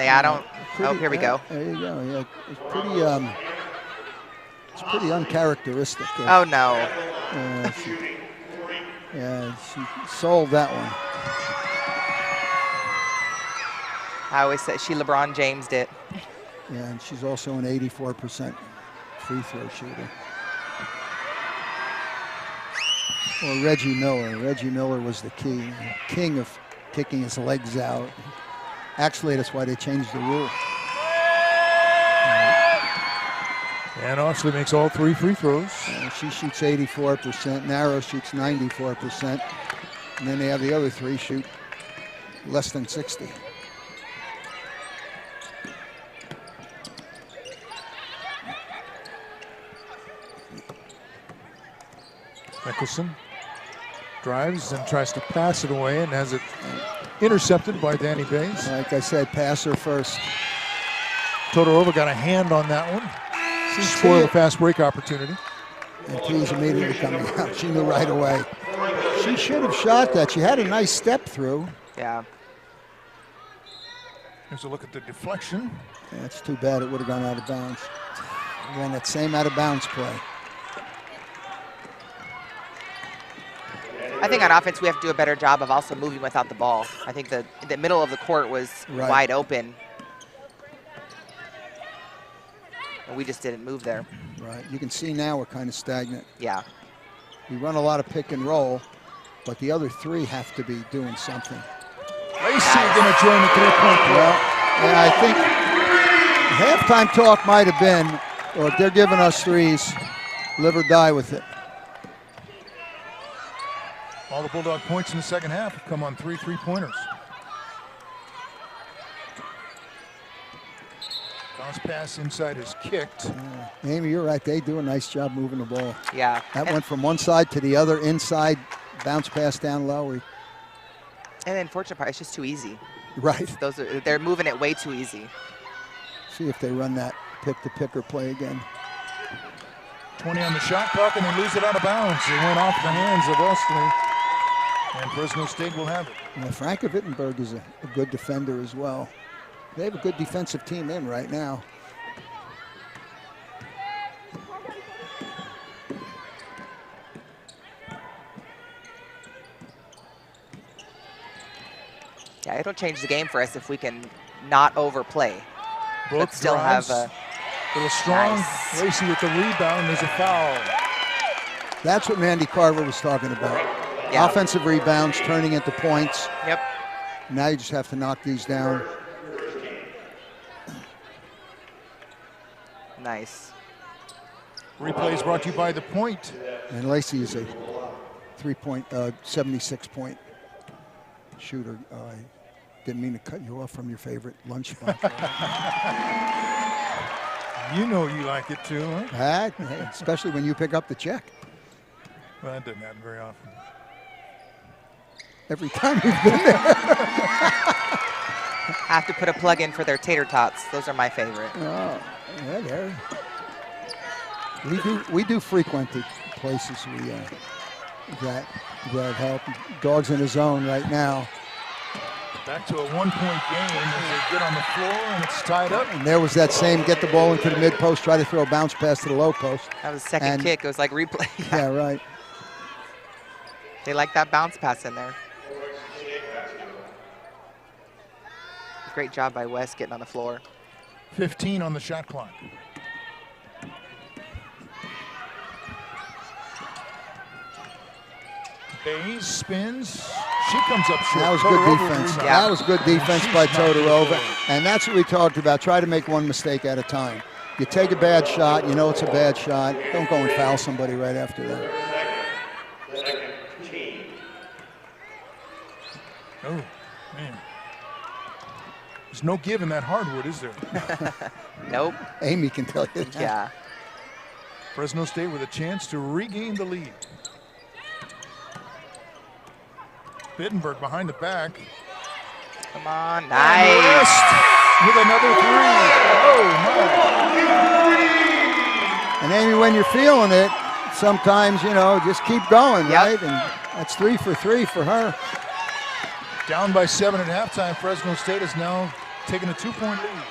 Speaker 3: Here we go.
Speaker 2: There you go. Yeah, it's pretty uncharacteristic.
Speaker 3: Oh no.
Speaker 2: She sold that one.
Speaker 3: I always said she LeBron James'd it.
Speaker 2: Yeah, and she's also an 84% free throw shooter. Well, Reggie Miller. Reggie Miller was the king of kicking his legs out. Actually, that's why they changed the rule.
Speaker 1: And Oxley makes all 3 free throws.
Speaker 2: She shoots 84%. Narrow shoots 94%. And then they have the other 3 shoot less than 60.
Speaker 1: Mickelson Drives and tries to pass it away and has it intercepted by Danny Bays.
Speaker 2: Like I said, pass her first.
Speaker 1: Todorova got a hand on that one. She spoiled a fast break opportunity.
Speaker 2: And T's immediately coming out. She knew right away. She should have shot that. She had a nice step through.
Speaker 3: Yeah.
Speaker 1: Here's a look at the deflection.
Speaker 2: Yeah, it's too bad it would have gone out of bounds. Again, that same out of bounds play.
Speaker 3: I think on offense we have to do a better job of also moving without the ball. I think the middle of the court was wide open. And we just didn't move there.
Speaker 2: Right. You can see now we're kind of stagnant.
Speaker 3: Yeah.
Speaker 2: We run a lot of pick and roll, but the other three have to be doing something.
Speaker 1: Lacey going to join the three-point play.
Speaker 2: Well, yeah, I think halftime talk might have been, or if they're giving us threes, live or die with it.
Speaker 1: All the Bulldog points in the second half have come on 3 3-pointers. Bounce pass inside is kicked.
Speaker 2: Amy, you're right. They do a nice job moving the ball.
Speaker 3: Yeah.
Speaker 2: That went from one side to the other, inside, bounce pass down low.
Speaker 3: And the unfortunate part, it's just too easy.
Speaker 2: Right.
Speaker 3: They're moving it way too easy.
Speaker 2: See if they run that pick-the-picker play again.
Speaker 1: 20 on the shot clock, and they lose it out of bounds. It went off the hands of Ostley, and Fresno State will have it.
Speaker 2: Yeah, Franka Wittenberg is a good defender as well. They have a good defensive team in right now.
Speaker 3: Yeah, it'll change the game for us if we can not overplay,
Speaker 1: Both
Speaker 3: but still
Speaker 1: drives.
Speaker 3: have a
Speaker 1: Little strong.
Speaker 3: Nice.
Speaker 1: Lacey with the rebound. There's a foul.
Speaker 2: That's what Mandy Carver was talking about.
Speaker 3: Yeah.
Speaker 2: Offensive rebounds turning into points.
Speaker 3: Yep.
Speaker 2: Now you just have to knock these down.
Speaker 3: Nice.
Speaker 1: Replay is brought to you by The Point.
Speaker 2: And Lacey is a 76-point shooter. I didn't mean to cut you off from your favorite lunch spot.
Speaker 1: You know you like it too, huh?
Speaker 2: Especially when you pick up the check.
Speaker 1: Well, that doesn't happen very often.
Speaker 2: Every time you've been there.
Speaker 3: I have to put a plug in for their tater tots. Those are my favorite.
Speaker 2: Oh, yeah, there. We do frequent the places that help. Dog's in his zone right now.
Speaker 1: Back to a one-point game as they get on the floor and it's tied up.
Speaker 2: And there was that same get the ball into the mid post, try to throw a bounce pass to the low post.
Speaker 3: That was the second kick. It was like replay.
Speaker 2: Yeah, right.
Speaker 3: They like that bounce pass in there. Great job by Wes getting on the floor.
Speaker 1: 15 on the shot clock. Bays spins. She comes up short.
Speaker 2: That was good defense.
Speaker 1: Rebound.
Speaker 2: That was good defense by
Speaker 1: She's not
Speaker 2: Todorova.
Speaker 1: good.
Speaker 2: And that's what we talked about. Try to make one mistake at a time. You take a bad shot, you know it's a bad shot. Don't go and foul somebody right after that.
Speaker 1: Oh, man. There's no give in that hardwood, is there?
Speaker 3: Nope.
Speaker 2: Amy can tell you that.
Speaker 3: Yeah.
Speaker 1: Fresno State with a chance to regain the lead. Bittenberg behind the back.
Speaker 3: Come on.
Speaker 1: And
Speaker 3: Nice.
Speaker 1: West with another three. Oh, my.
Speaker 2: And Amy, when you're feeling it, sometimes, just keep going,
Speaker 3: Yep.
Speaker 2: right? And that's 3 for 3 for her.
Speaker 1: Down by 7 at halftime. Fresno State has now taken a 2-point lead.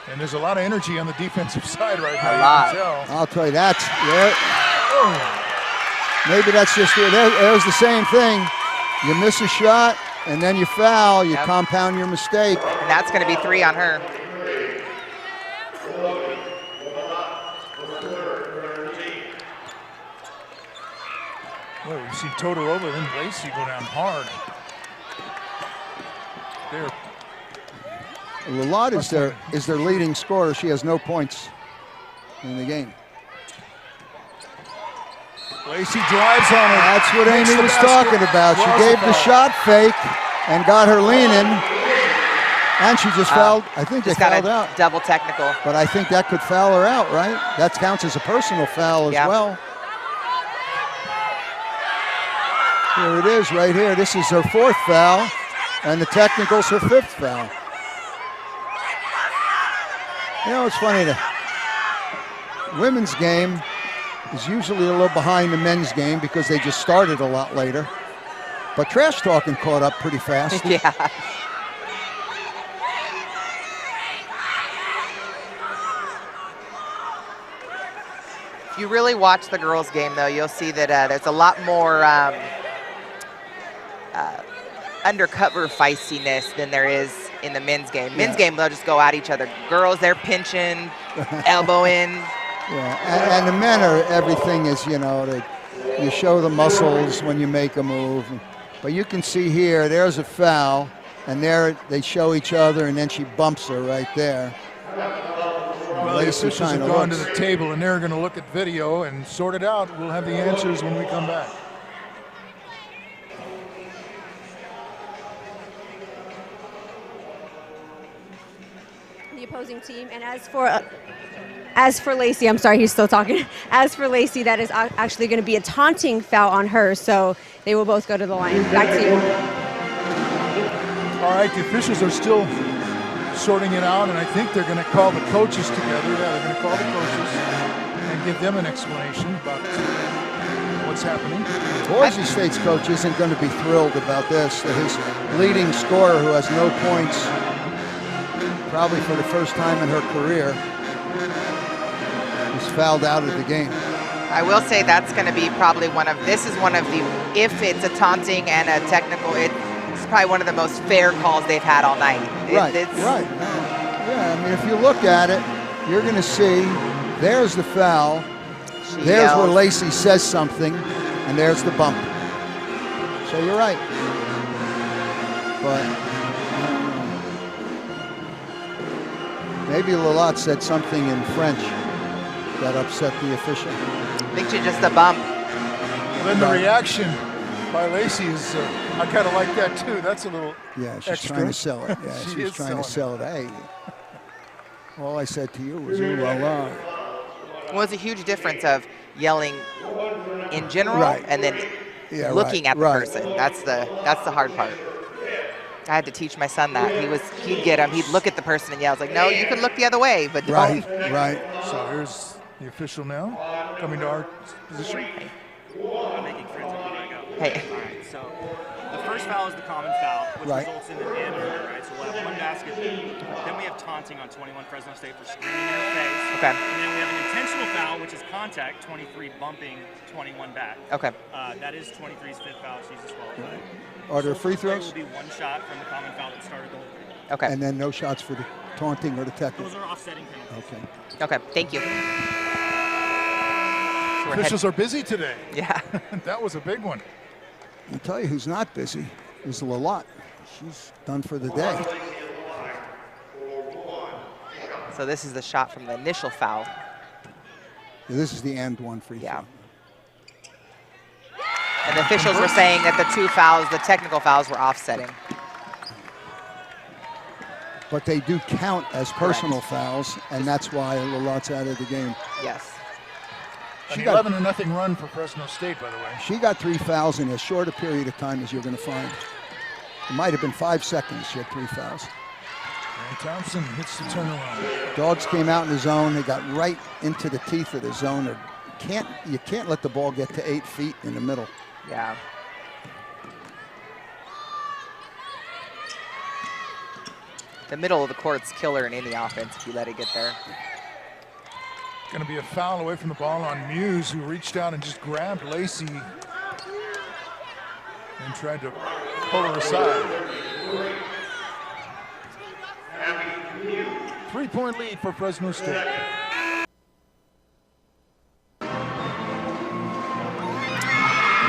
Speaker 1: And there's a lot of energy on the defensive side right now.
Speaker 3: A lot.
Speaker 1: You can tell.
Speaker 2: I'll tell you, that's
Speaker 1: Oh.
Speaker 2: maybe that's just there's the same thing. You miss a shot, and then you foul. You
Speaker 3: Yep.
Speaker 2: compound your mistake.
Speaker 3: And that's going to be 3 on her.
Speaker 1: Well, you see Todorova and Lacey go down hard. There.
Speaker 2: Lalott is their leading scorer. She has no points in the game.
Speaker 1: Lacey drives on her.
Speaker 2: That's what
Speaker 1: Makes
Speaker 2: Amy
Speaker 1: the
Speaker 2: was
Speaker 1: basket.
Speaker 2: talking about. She
Speaker 1: Draws
Speaker 2: gave the
Speaker 1: foul.
Speaker 2: shot fake and got her leaning. And she just fouled. I think they
Speaker 3: Just got
Speaker 2: fouled
Speaker 3: a
Speaker 2: out.
Speaker 3: double technical.
Speaker 2: But I think that could foul her out, right? That counts as a personal foul as well. Here it is right here. This is her 4th foul, and the technical's her 5th foul. You know, it's funny, the women's game is usually a little behind the men's game because they just started a lot later. But trash talking caught up pretty fast.
Speaker 3: Yeah. If you really watch the girls' game, though, you'll see that there's a lot more undercover feistiness than there is in the men's game. Men's game, they'll just go at each other. Girls, they're pinching, elbowing.
Speaker 2: Yeah, and the men are, everything is, you know, you show the muscles when you make a move. But you can see here, there's a foul, and there they show each other, and then she bumps her right there.
Speaker 1: Well, the officials have gone to the table, and they're going to look at video and sort it out. We'll have the answers when we come back.
Speaker 4: The opposing team, and as for Lacey, I'm sorry, he's still talking. As for Lacey, that is actually going to be a taunting foul on her, so they will both go to the line. Back to you.
Speaker 1: All right, the officials are still sorting it out, and I think they're going to call the coaches together. Yeah, they're going to call the coaches and give them an explanation about what's happening.
Speaker 2: Boise State's coach isn't going to be thrilled about this. That his leading scorer, who has no points, probably for the first time in her career, is fouled out of the game.
Speaker 3: I will say that's going to be probably this is one of the, if it's a taunting and a technical, it's probably one of the most fair calls they've had all night.
Speaker 2: Right. Yeah, I mean, if you look at it, you're going to see there's the foul, there's where Lacey says something, and there's the bump. So you're right. But maybe Lalat said something in French that upset the official.
Speaker 3: I think she's just a bump.
Speaker 1: Then the reaction by Lacey is, I kind of like that too. That's a little
Speaker 2: she's
Speaker 1: extra.
Speaker 2: trying to sell it. Yeah, she's trying to sell it. Hey, all I said to you was ooh la la.
Speaker 3: Well, it's a huge difference of yelling in general and then looking at the person. That's the hard part. I had to teach my son that. He'd get him, he'd look at the person and yell. I was like, no, you can look the other way, but don't.
Speaker 2: Right.
Speaker 1: So here's the official now coming to our position.
Speaker 6: I'm making friends everywhere I go.
Speaker 3: Hey.
Speaker 6: All right, so the first foul is the common foul, which results in an and over, right? So we'll have one basket. Then we have taunting on 21 Fresno State for screaming in her face.
Speaker 3: Okay.
Speaker 6: And then we have an intentional foul, which is contact, 23 bumping 21 back.
Speaker 3: Okay.
Speaker 6: That is 23's 5th foul. She's disqualified.
Speaker 2: Are there free throws?
Speaker 6: Will be one shot from the common foul that started the whole thing.
Speaker 3: Okay.
Speaker 2: And then no shots for the taunting or the technical.
Speaker 6: Those are offsetting penalties.
Speaker 2: Okay.
Speaker 3: Okay, thank you. So
Speaker 1: Officials are busy today.
Speaker 3: Yeah.
Speaker 1: That was a big one.
Speaker 2: I'll tell you who's not busy is Lalat. She's done for the day.
Speaker 3: So this is the shot from the initial foul.
Speaker 2: This is the and one free throw.
Speaker 3: And the officials were saying that the 2 fouls, the technical fouls, were offsetting.
Speaker 2: But they do count as personal fouls, and that's why Lalat's out of the game.
Speaker 3: Yes.
Speaker 1: An 11-0 run for Fresno State, by the way.
Speaker 2: She got 3 fouls in as short a period of time as you're going to find. It might have been 5 seconds. She had 3 fouls.
Speaker 1: And Thompson hits the turnaround.
Speaker 2: Dogs came out in the zone. They got right into the teeth of the zone. You can't let the ball get to 8 feet in the middle.
Speaker 3: Yeah. The middle of the court's killer in any offense if you let it get there.
Speaker 1: Going to be a foul away from the ball on Muse, who reached out and just grabbed Lacey and tried to pull her aside. 3-point lead for Fresno State.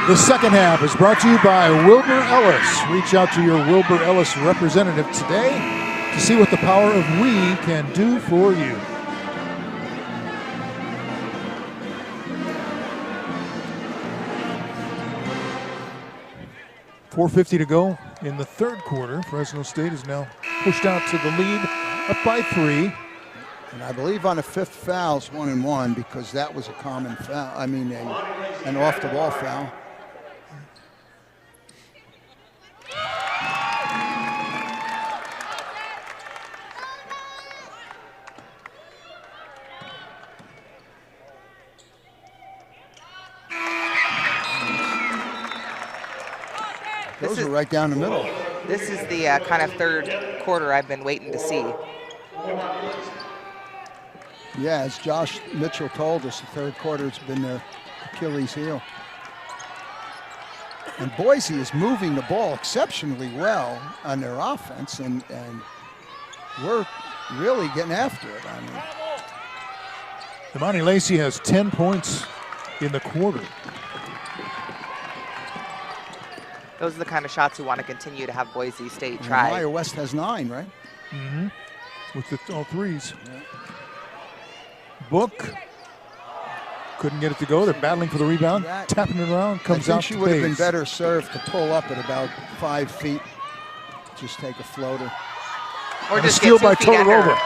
Speaker 1: The second half is brought to you by Wilbur Ellis. Reach out to your Wilbur Ellis representative today to see what the power of we can do for you. .450 to go in the third quarter. Fresno State is now pushed out to the lead, up by 3.
Speaker 2: And I believe on the 5th foul is 1-1 because that was a common foul. I mean, an off-the-ball foul. Those are right down the middle.
Speaker 3: This is the kind of third quarter I've been waiting to see.
Speaker 2: Yeah, as Josh Mitchell told us, the third quarter's been their Achilles heel. And Boise is moving the ball exceptionally well on their offense, and we're really getting after it. I mean,
Speaker 1: Imani Lacey has 10 points in the quarter.
Speaker 3: Those are the kind of shots we want to continue to have Boise State try.
Speaker 2: Maya West has 9, right?
Speaker 1: Mm-hmm. With all threes. Yeah. Book couldn't get it to go. They're battling for the rebound, tapping it around, comes out.
Speaker 2: I think she would have been better served to pull up at about 5 feet. Just take a floater.
Speaker 3: Or just
Speaker 1: steal by
Speaker 3: Todorova.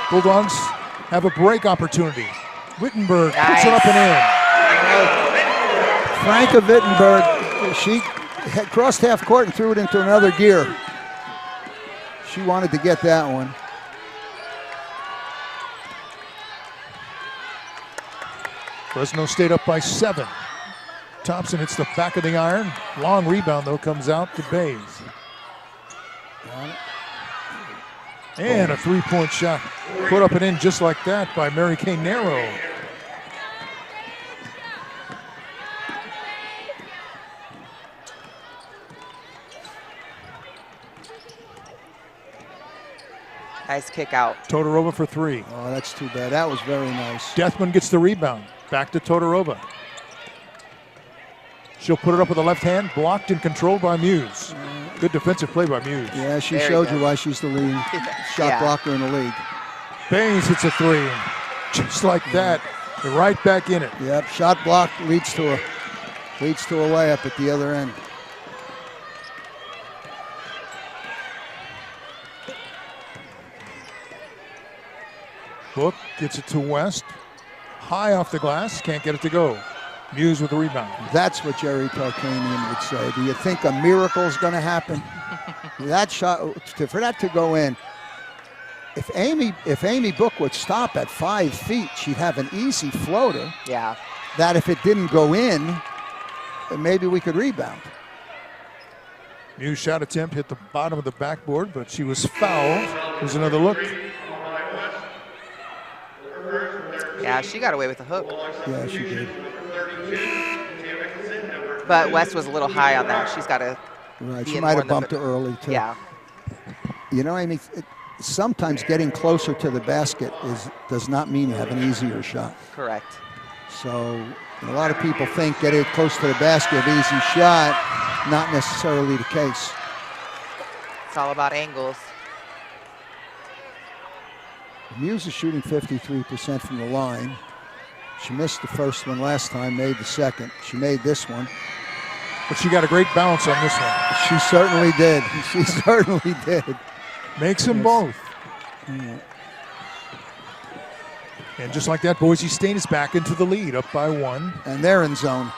Speaker 1: Bulldogs have a break opportunity. Wittenberg puts it up and in.
Speaker 2: Franca Wittenberg, she crossed half court and threw it into another gear. She wanted to get that one.
Speaker 1: Fresno State up by 7. Thompson hits the back of the iron. Long rebound, though, comes out to Bays. And a three-point shot put up and in just like that by Mary Kay Narrow.
Speaker 3: Nice kick out.
Speaker 1: Todorova for 3.
Speaker 2: Oh, that's too bad. That was very nice.
Speaker 1: Deathman gets the rebound. Back to Todorova. She'll put it up with the left hand, blocked and controlled by Muse. Good defensive play by Muse.
Speaker 2: Yeah, she showed you why she's the leading shot blocker in the league.
Speaker 1: Bays hits a 3. Just like that, they're right back in it.
Speaker 2: Yep, shot block leads to a layup at the other end.
Speaker 1: Book gets it to West. High off the glass, can't get it to go. Muse with the rebound.
Speaker 2: That's what Jerry Tarkanian would say. Do you think a miracle is going to happen? That shot, for that to go in, if Amy Book would stop at 5 feet, she'd have an easy floater.
Speaker 3: Yeah.
Speaker 2: That if it didn't go in, maybe we could rebound.
Speaker 1: Muse shot attempt hit the bottom of the backboard, but she was fouled. There's another look.
Speaker 3: Yeah, she got away with the hook.
Speaker 2: Yeah, she did.
Speaker 3: But West was a little high on that. She's got to.
Speaker 2: Right, she might have bumped her early too.
Speaker 3: Yeah.
Speaker 2: You know, Amy, sometimes getting closer to the basket does not mean you have an easier shot.
Speaker 3: Correct.
Speaker 2: So a lot of people think getting close to the basket, easy shot, not necessarily the case.
Speaker 3: It's all about angles.
Speaker 2: Muse is shooting 53% from the line. She missed the first one last time, made the second. She made this one.
Speaker 1: But she got a great bounce on this one.
Speaker 2: She certainly did. She certainly did.
Speaker 1: Makes them both.
Speaker 2: Yeah.
Speaker 1: And just like that, Boise State is back into the lead, up by 1.
Speaker 2: And they're in zone.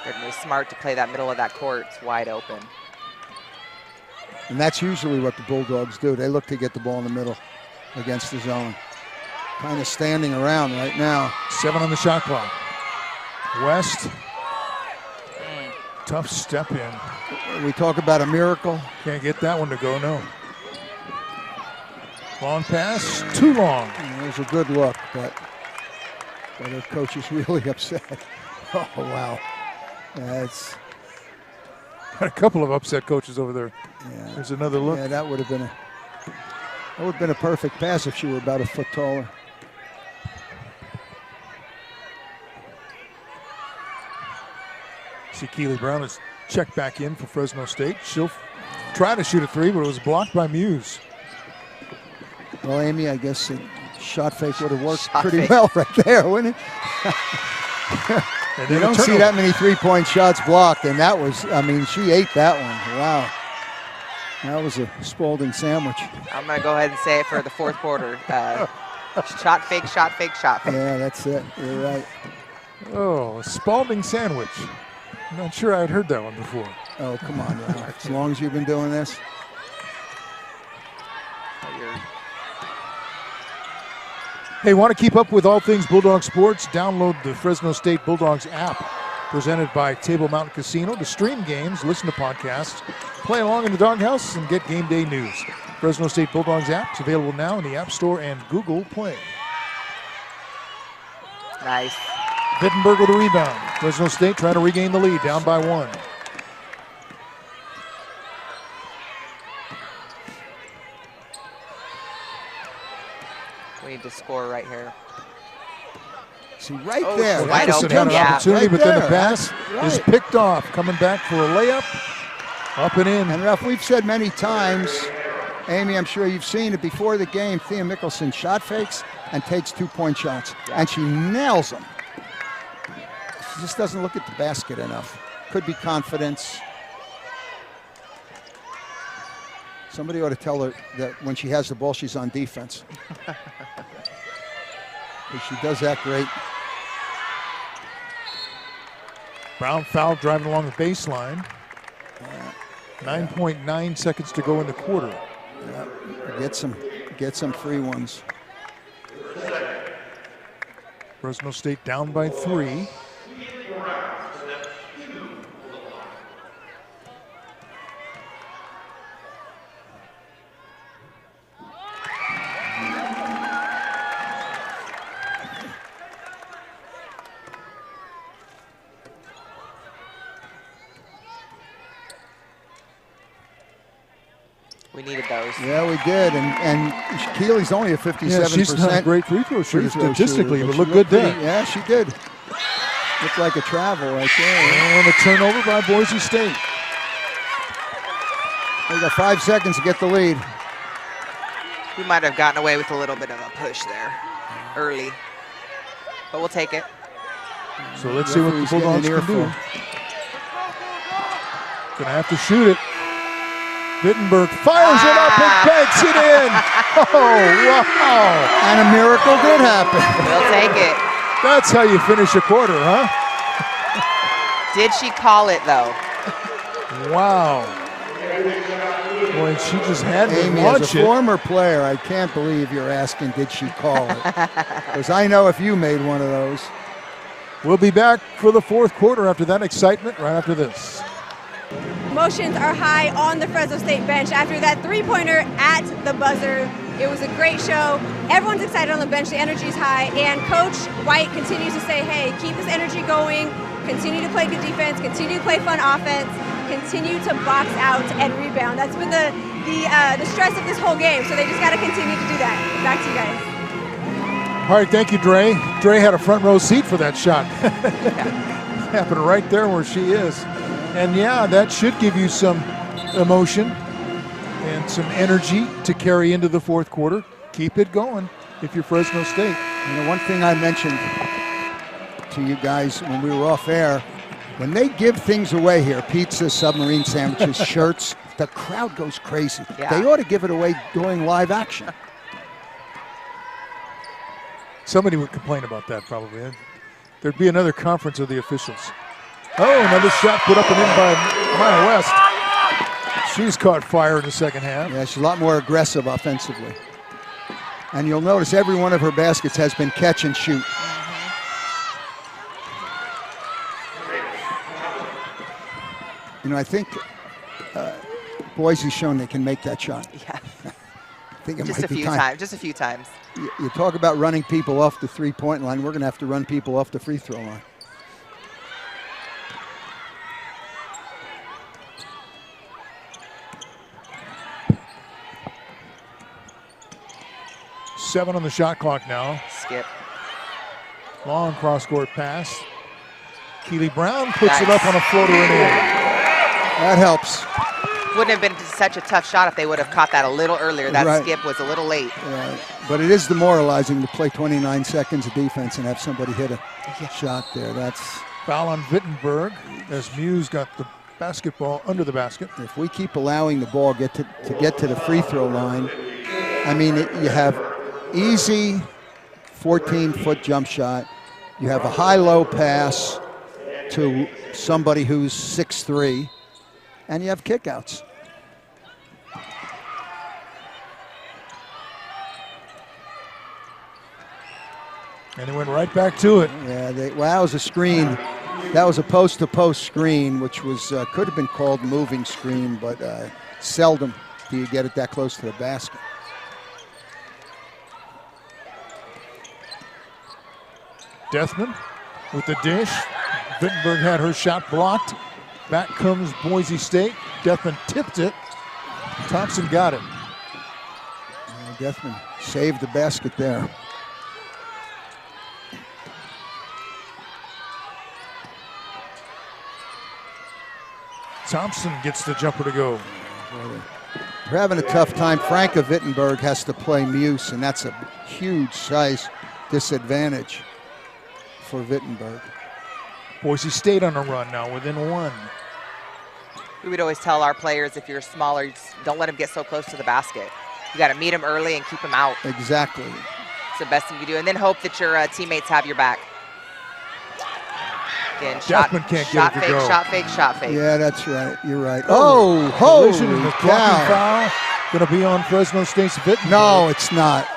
Speaker 3: They're smart to play that middle of that court. It's wide open.
Speaker 2: And that's usually what the Bulldogs do. They look to get the ball in the middle against the zone. Kind of standing around right now.
Speaker 1: 7 on the shot clock. West. Tough step in.
Speaker 2: We talk about a miracle.
Speaker 1: Can't get that one to go, no. Long pass, too long.
Speaker 2: It was a good look, but the coach is really upset. Oh, wow. That's
Speaker 1: got a couple of upset coaches over there.
Speaker 2: Yeah.
Speaker 1: There's another look.
Speaker 2: Yeah, that would have been a perfect pass if she were about a foot taller.
Speaker 1: See, Keely Brown is checked back in for Fresno State. She'll try to shoot a 3, but it was blocked by Muse.
Speaker 2: Well, Amy, I guess the shot fake would have worked pretty well right there, wouldn't it?
Speaker 1: And
Speaker 2: You
Speaker 1: then a
Speaker 2: don't see
Speaker 1: turnover.
Speaker 2: that many three-point shots blocked, and that was, I mean, she ate that one. Wow. That was a Spalding sandwich.
Speaker 3: I'm going to go ahead and say it for the fourth quarter. Shot fake, shot fake, shot fake.
Speaker 2: Yeah, that's it. You're right.
Speaker 1: Oh, a Spalding sandwich. I'm not sure I'd heard that one before.
Speaker 2: Oh, come on, Ralph. As long as you've been doing this.
Speaker 1: Hey, want to keep up with all things Bulldog sports? Download the Fresno State Bulldogs app, presented by Table Mountain Casino, to stream games, listen to podcasts, play along in the doghouse, and get game day news. Fresno State Bulldogs app is available now in the App Store and Google Play.
Speaker 3: Nice.
Speaker 1: Wittenberg with a rebound. Fresno State trying to regain the lead, down by 1.
Speaker 3: We need to score right here.
Speaker 2: See, right
Speaker 3: Oh,
Speaker 2: there.
Speaker 3: she's wide
Speaker 2: That's
Speaker 1: Nicholson
Speaker 3: open.
Speaker 1: had an
Speaker 3: Yeah.
Speaker 1: opportunity,
Speaker 2: Right
Speaker 1: but then the
Speaker 2: there.
Speaker 1: pass
Speaker 2: Right.
Speaker 1: is picked off. Coming back for a layup. Up and in.
Speaker 2: And Ralph, we've said many times, Amy, I'm sure you've seen it before the game, Thea Mickelson shot fakes and takes 2-point shots. And she nails them. She just doesn't look at the basket enough. Could be confidence. Somebody ought to tell her that when she has the ball, she's on defense. 'Cause she does that great.
Speaker 1: Brown foul driving along the baseline. 9.9 seconds to go in the quarter.
Speaker 2: Get some free ones.
Speaker 1: Fresno State down by 3.
Speaker 3: We needed those.
Speaker 2: Yeah, we did. And Keeley's only a 57%.
Speaker 1: Yeah, she's not a great free throw shooter statistically,
Speaker 2: shooter,
Speaker 1: but
Speaker 2: she
Speaker 1: looked
Speaker 2: looked
Speaker 1: good there.
Speaker 2: pretty- Yeah, she did. Looked like a travel right there.
Speaker 1: And a turnover by Boise State.
Speaker 2: They got 5 seconds to get the lead.
Speaker 3: We might have gotten away with a little bit of a push there early, but we'll take it.
Speaker 1: So let's see what the
Speaker 2: Referee's getting an
Speaker 1: Bulldogs can do.
Speaker 2: earful.
Speaker 1: Gonna have to shoot it. Wittenberg fires it up and banks it in. Oh, wow.
Speaker 2: And a miracle did happen.
Speaker 3: We'll take it.
Speaker 1: That's how you finish a quarter, huh?
Speaker 3: Did she call it though?
Speaker 1: Wow. Boy, she just had to
Speaker 2: Amy,
Speaker 1: launch
Speaker 2: as a
Speaker 1: it.
Speaker 2: former player, I can't believe you're asking, did she call it? Because I know if you made one of those.
Speaker 1: We'll be back for the fourth quarter after that excitement, right after this.
Speaker 4: Emotions are high on the Fresno State bench after that three-pointer at the buzzer. It was a great show. Everyone's excited on the bench. The energy's high. And Coach White continues to say, hey, keep this energy going. Continue to play good defense. Continue to play fun offense. Continue to box out and rebound. That's been the stress of this whole game. So they just got to continue to do that. Back to you guys.
Speaker 1: All right, thank you, Dre. Dre had a front row seat for that shot. Happened right there where she is. And yeah, that should give you some emotion and some energy to carry into the fourth quarter. Keep it going if you're Fresno State.
Speaker 2: You know, one thing I mentioned to you guys when we were off air, when they give things away here, pizza, submarine sandwiches, shirts, the crowd goes crazy.
Speaker 3: Yeah.
Speaker 2: They ought to give it away during live action.
Speaker 1: Somebody would complain about that probably. There'd be another conference of the officials. Oh, another shot put up and in by Maya West. She's caught fire in the second half.
Speaker 2: Yeah, she's a lot more aggressive offensively. And you'll notice every one of her baskets has been catch and shoot. You know, I think Boise's shown they can make that shot.
Speaker 3: Yeah.
Speaker 2: I think it
Speaker 3: Just
Speaker 2: might
Speaker 3: a
Speaker 2: be
Speaker 3: few
Speaker 2: time.
Speaker 3: times. Just a few times.
Speaker 2: You talk about running people off the three-point line. We're going to have to run people off the free throw line.
Speaker 1: Seven on the shot clock now.
Speaker 3: Skip.
Speaker 1: Long cross-court pass. Keely Brown puts it
Speaker 3: Nice.
Speaker 1: up on a floater and in.
Speaker 2: That helps.
Speaker 3: Wouldn't have been such a tough shot if they would have caught that a little earlier. That
Speaker 2: Right.
Speaker 3: skip was a little late.
Speaker 2: But it is demoralizing to play 29 seconds of defense and have somebody hit a shot there. That's
Speaker 1: Foul on Wittenberg as Muse got the basketball under the basket.
Speaker 2: If we keep allowing the ball to get to the free throw line, I mean, you have easy 14-foot jump shot. You have a high-low pass to somebody who's 6'3", and you have kickouts.
Speaker 1: And they went right back to it.
Speaker 2: Yeah, well, that was a screen. That was a post-to-post screen, which was could have been called moving screen, but seldom do you get it that close to the basket.
Speaker 1: Deathman with the dish. Wittenberg had her shot blocked. Back comes Boise State. Deathman tipped it. Thompson got it.
Speaker 2: Deathman saved the basket there.
Speaker 1: Thompson gets the jumper to go.
Speaker 2: We're having a tough time. Franka Wittenberg has to play Muse, and that's a huge size disadvantage for Wittenberg.
Speaker 1: Boise State on a run now, within one.
Speaker 3: We would always tell our players, if you're smaller, you just don't let them get so close to the basket. You got to meet them early and keep them out.
Speaker 2: Exactly.
Speaker 3: It's the best thing you do. And then hope that your teammates have your back. Again,
Speaker 1: Deathman can't get it to go.
Speaker 3: Shot fake, shot fake.
Speaker 2: Yeah, that's right. You're right. Oh, holy cow.
Speaker 1: Foul. Going to be on Fresno State's Wittenberg.
Speaker 2: No, it's not.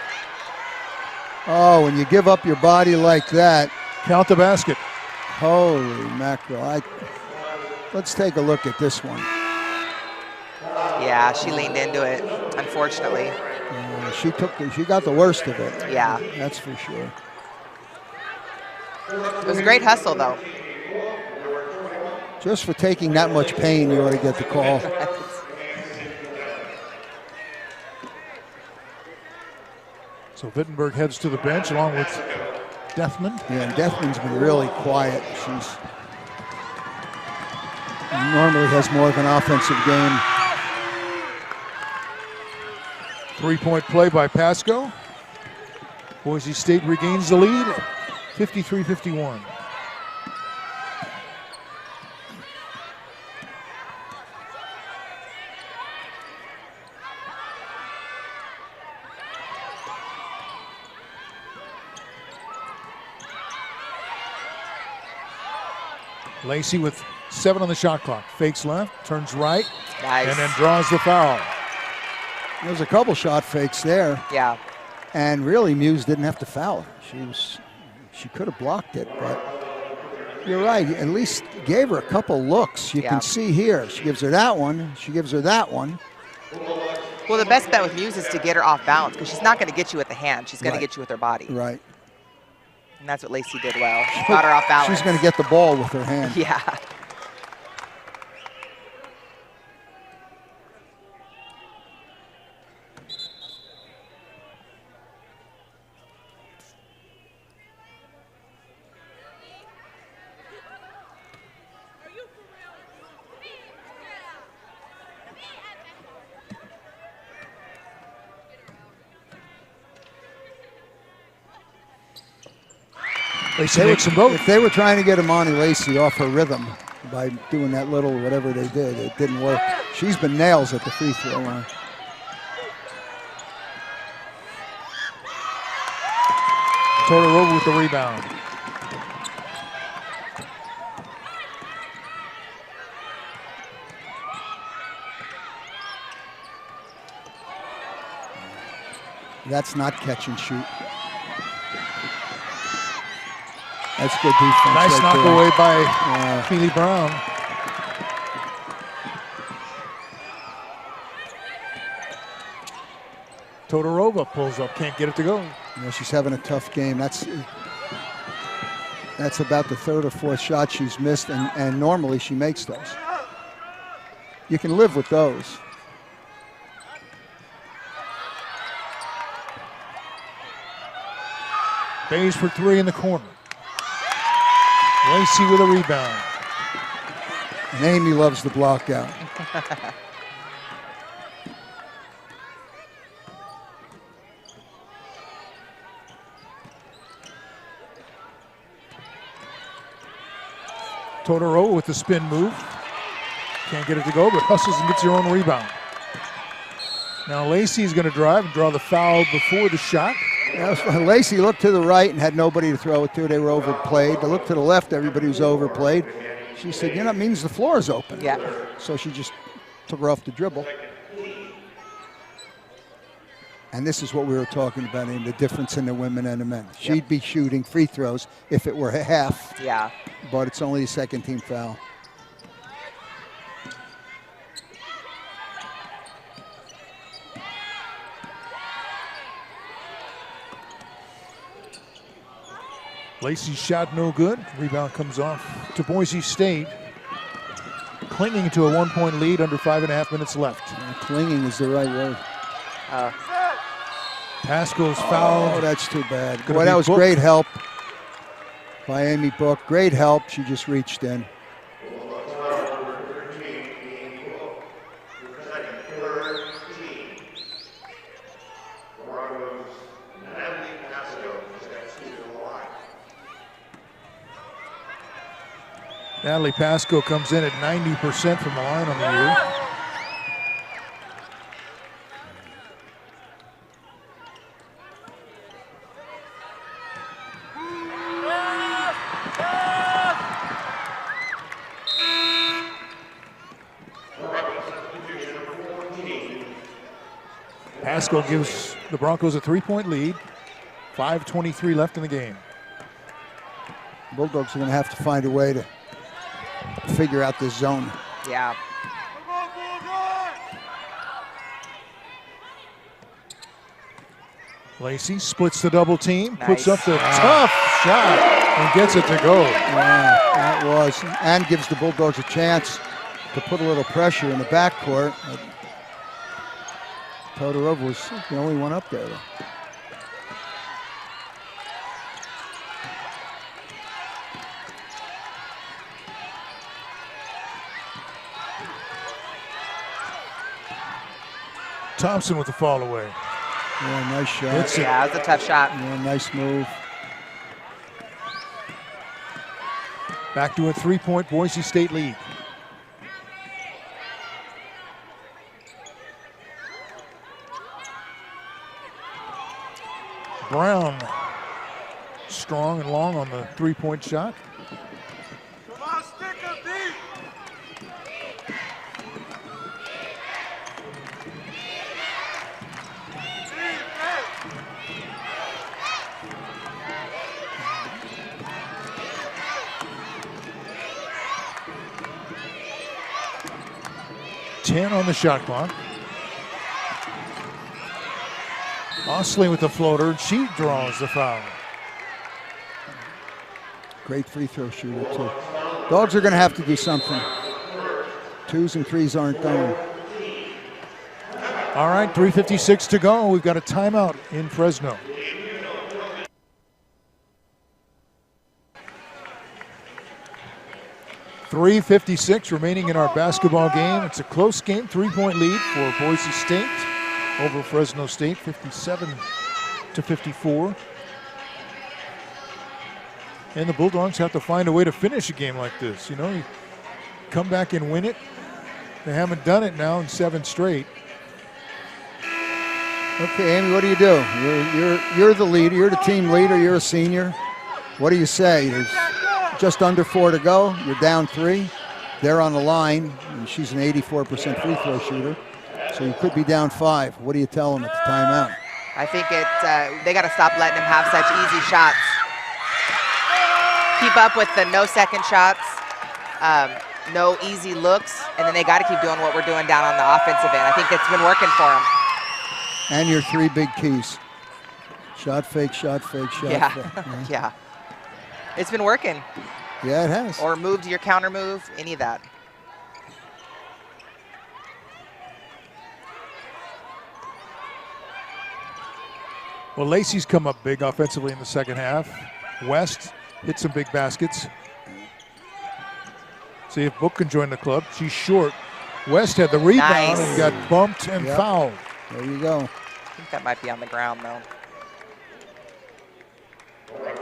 Speaker 2: Oh, when you give up your body like that.
Speaker 1: Count the basket.
Speaker 2: Holy mackerel. Let's take a look at this one.
Speaker 3: Yeah, she leaned into it, unfortunately.
Speaker 2: She got the worst of it.
Speaker 3: Yeah.
Speaker 2: That's for sure.
Speaker 3: It was a great hustle, though.
Speaker 2: Just for taking that much pain, you ought to get the call.
Speaker 1: So Wittenberg heads to the bench along with Deathman.
Speaker 2: Yeah, and Deathman's been really quiet. She's normally has more of an offensive game.
Speaker 1: 3-point play by Pasco. Boise State regains the lead, 53-51. Lacey with 7 on the shot clock. Fakes left, turns right,
Speaker 3: Nice.
Speaker 1: and then draws the foul.
Speaker 2: There's a couple shot fakes there.
Speaker 3: Yeah.
Speaker 2: And really, Muse didn't have to foul her. She could have blocked it, but you're right. At least gave her a couple looks. You can see here. She gives her that one. She gives her that one.
Speaker 3: Well, the best bet with Muse is to get her off balance, because she's not going to get you with the hand. She's going to get you with her body.
Speaker 2: Right.
Speaker 3: And that's what Lacey did well. She got her off balance.
Speaker 2: She's going to get the ball with her hand.
Speaker 3: Yeah.
Speaker 1: Lacey makes them both.
Speaker 2: If they were trying to get Imani Lacey off her rhythm by doing that little whatever they did, it didn't work. She's been nails at the free throw line.
Speaker 1: Todorova with the rebound.
Speaker 2: That's not catch and shoot. That's good defense.
Speaker 1: Nice
Speaker 2: right
Speaker 1: knock
Speaker 2: there.
Speaker 1: away by Keely Brown. Todorova pulls up, can't get it to go.
Speaker 2: Yeah, she's having a tough game. That's about the third or fourth shot she's missed, and normally she makes those. You can live with those.
Speaker 1: Bays for 3 in the corner. Lacey with a rebound.
Speaker 2: And Amy loves the block out.
Speaker 1: Totoro with the spin move. Can't get it to go, but hustles and gets her own rebound. Now Lacey's going to drive and draw the foul before the shot.
Speaker 2: Lacey looked to the right and had nobody to throw it to. They were overplayed. They looked to the left, everybody was overplayed. She said, you know, it means the floor is open.
Speaker 3: Yeah.
Speaker 2: So she just took her off the dribble. And this is what we were talking about, the difference in the women and the men. She'd be shooting free throws if it were a half.
Speaker 3: Yeah.
Speaker 2: But it's only a second team foul.
Speaker 1: Lacey's shot no good. Rebound comes off to Boise State. Clinging to a 1-point lead under 5.5 minutes left.
Speaker 2: Clinging is the right word.
Speaker 1: Pasco's fouled.
Speaker 2: Oh, that's too bad.
Speaker 1: Gonna
Speaker 2: Boy,
Speaker 1: be
Speaker 2: that was
Speaker 1: booked.
Speaker 2: great help by Amy Book. Great help. She just reached in.
Speaker 1: Natalie Pasco comes in at 90% from the line on the year. Pasco gives the Broncos a 3-point lead. 5:23 left in the game.
Speaker 2: Bulldogs are going to have to find a way to figure out this zone.
Speaker 3: Yeah.
Speaker 1: Lacey splits the double team, puts
Speaker 3: Nice.
Speaker 1: up the tough shot, and gets it to go.
Speaker 2: Yeah, that was. And gives the Bulldogs a chance to put a little pressure in the backcourt. Todorova was the only one up there.
Speaker 1: Thompson with the fall away.
Speaker 2: Yeah, nice shot.
Speaker 1: Hits it.
Speaker 3: Yeah, that's a tough shot.
Speaker 2: Yeah, nice move.
Speaker 1: Back to a 3-point Boise State lead. Brown, strong and long on the 3-point shot.
Speaker 6: Come on, stick a beat.
Speaker 1: Ten on the shot clock. Osley with the floater. She draws the foul.
Speaker 2: Great free throw shooter, too. Dogs are going to have to do something. 2s and 3s aren't going.
Speaker 1: All right, 3:56 to go. We've got a timeout in Fresno. .356 remaining in our basketball game. It's a close game, 3-point lead for Boise State over Fresno State, 57-54. And the Bulldogs have to find a way to finish a game like this. You know, you come back and win it. They haven't done it now in 7 straight.
Speaker 2: Okay, Amy, what do? You're the leader. You're the team leader. You're a senior. What do you say? There's just under 4 to go. You're down 3. They're on the line, and she's an 84% free throw shooter. So you could be down 5. What do you tell them at the timeout?
Speaker 3: I think they got to stop letting them have such easy shots. Keep up with the no second shots, no easy looks, and then they got to keep doing what we're doing down on the offensive end. I think it's been working for them.
Speaker 2: And your 3 big keys. Shot fake, shot fake, shot
Speaker 3: Yeah,
Speaker 2: fake.
Speaker 3: yeah. It's been working.
Speaker 2: Yeah, it has.
Speaker 3: Or move to your counter move, any of that.
Speaker 1: Well, Lacey's come up big offensively in the second half. West hit some big baskets. See if Book can join the club. She's short. West had the rebound and got bumped and fouled.
Speaker 2: There you go.
Speaker 3: I think that might be on the ground, though.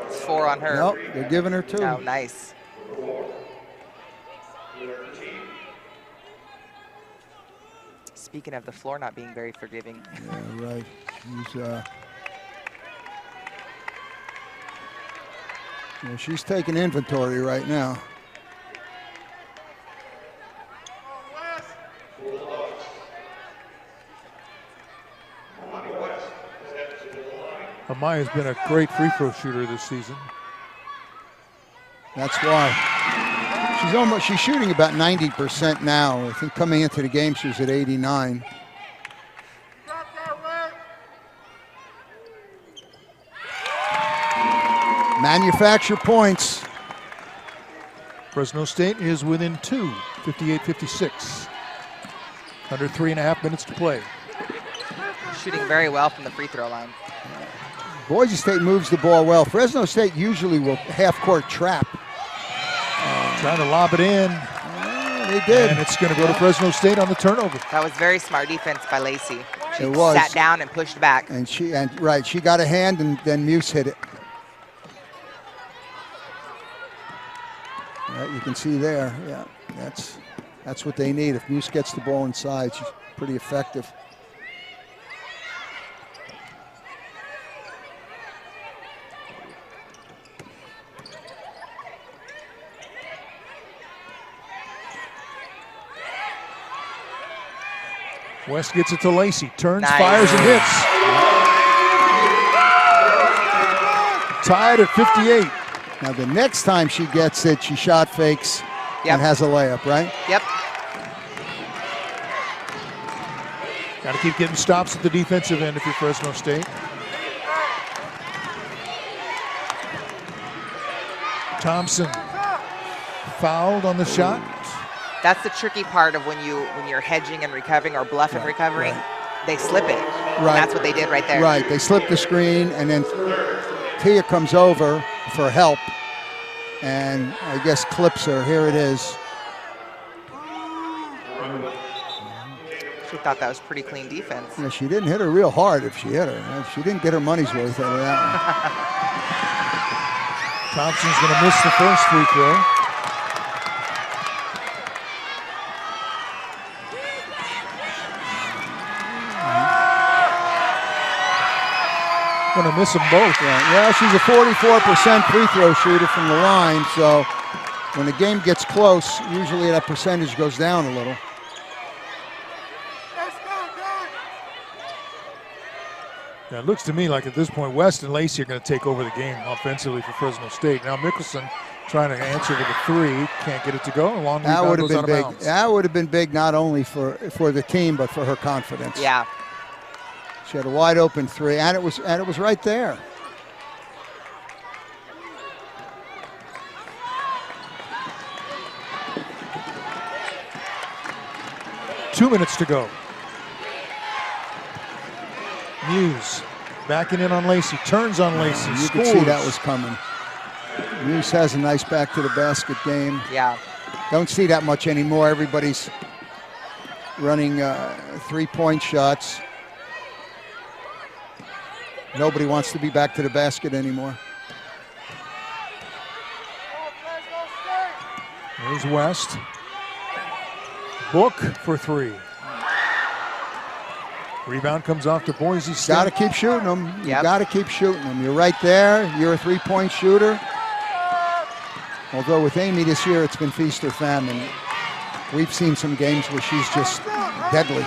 Speaker 3: It's 4 on her.
Speaker 2: Nope, they're giving her 2.
Speaker 3: Oh, nice. Speaking of the floor not being very forgiving.
Speaker 2: Yeah, right. She's taking inventory right now.
Speaker 1: Amaya's been a great free throw shooter this season.
Speaker 2: That's why. She's shooting about 90% now. I think coming into the game she was at 89. Manufacture points.
Speaker 1: Fresno State is within 2, 58-56. Under 3.5 minutes to play.
Speaker 3: Shooting very well from the free throw line.
Speaker 2: Boise State moves the ball well. Fresno State usually will half-court trap.
Speaker 1: Trying to lob it in.
Speaker 2: They did.
Speaker 1: And it's going to go to Fresno State on the turnover.
Speaker 3: That was very smart defense by Lacey. She
Speaker 2: It was.
Speaker 3: sat down and pushed back.
Speaker 2: And she got a hand, and then Muse hit it. Right, you can see there. Yeah, that's what they need. If Muse gets the ball inside, she's pretty effective.
Speaker 1: West gets it to Lacey. Turns,
Speaker 3: Nice.
Speaker 1: fires, and hits. Tied at 58.
Speaker 2: Now the next time she gets it, she shot fakes and has a layup, right?
Speaker 3: Yep.
Speaker 1: Got to keep getting stops at the defensive end if you're Fresno State. Thompson fouled on the shot.
Speaker 3: That's the tricky part of when you're hedging and recovering or bluffing recovering. They slip it.
Speaker 2: Right.
Speaker 3: And that's what they did right there.
Speaker 2: Right, they slip the screen, and then Tia comes over for help, and I guess clips her. Here it is.
Speaker 3: She thought that was pretty clean defense.
Speaker 2: Yeah, she didn't hit her real hard if she hit her. She didn't get her money's worth out of that one.
Speaker 1: Thompson's going to miss the first free throw. Going to miss them both.
Speaker 2: Yeah, well, she's a 44% free throw shooter from the line, so when the game gets close, usually that percentage goes down a little.
Speaker 1: Yeah, it looks to me like at this point, West and Lacey are going to take over the game offensively for Fresno State. Now Mickelson trying to answer with a three, can't get it to go. A long rebound goes out of bounds.
Speaker 2: That would have been big not only for the team, but for her confidence.
Speaker 3: Yeah.
Speaker 2: She had a wide open three, and it was right there.
Speaker 1: Two minutes to go. Muse backing in on Lacey, turns on Lacey,
Speaker 2: You
Speaker 1: scores.
Speaker 2: could see that was coming. Muse has a nice back to the basket game.
Speaker 3: Yeah.
Speaker 2: Don't see that much anymore. Everybody's running three-point shots. Nobody wants to be back to the basket anymore.
Speaker 1: There's West. Book for three. Rebound comes off to Boise State.
Speaker 2: Got to keep shooting them. You
Speaker 3: Yep.
Speaker 2: got to keep shooting them. You're right there. You're a three-point shooter. Although with Amy this year, it's been feast or famine. We've seen some games where she's just deadly.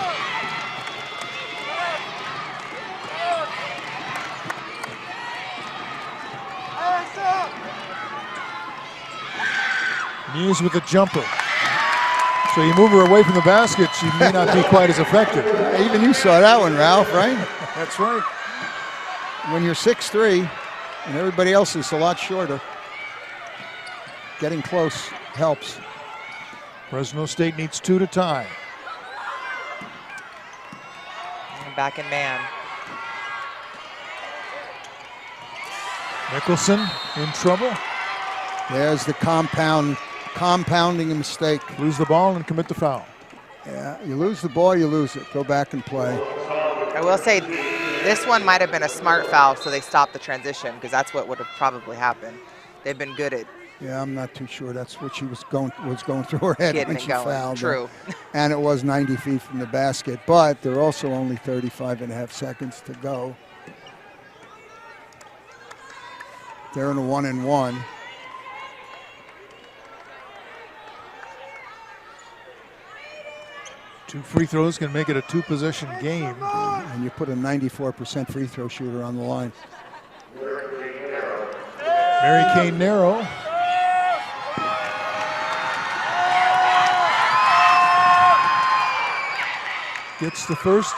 Speaker 1: Muse with the jumper. So you move her away from the basket, she may not be quite as effective.
Speaker 2: Even you saw that one, Ralph, right?
Speaker 1: That's right.
Speaker 2: When you're 6'3", and everybody else is a lot shorter, getting close helps.
Speaker 1: Fresno State needs two to tie.
Speaker 3: And back in man.
Speaker 1: Mickelson in trouble.
Speaker 2: There's the compounding a mistake.
Speaker 1: Lose the ball and commit the foul.
Speaker 2: Yeah, you lose the ball, you lose it. Go back and play.
Speaker 3: I will say this one might have been a smart foul, so they stopped the transition because that's what would have probably happened. They've been good at
Speaker 2: Yeah, I'm not too sure that's what she was going through her head
Speaker 3: Getting
Speaker 2: when
Speaker 3: it
Speaker 2: she
Speaker 3: going.
Speaker 2: fouled.
Speaker 3: True.
Speaker 2: And it was 90 feet from the basket, but there are also only 35.5 seconds to go. They're in a 1-and-1.
Speaker 1: Two free throws can make it a two-possession game.
Speaker 2: And you put a 94% free throw shooter on the line.
Speaker 1: Mary Kay Narrow. Gets the first.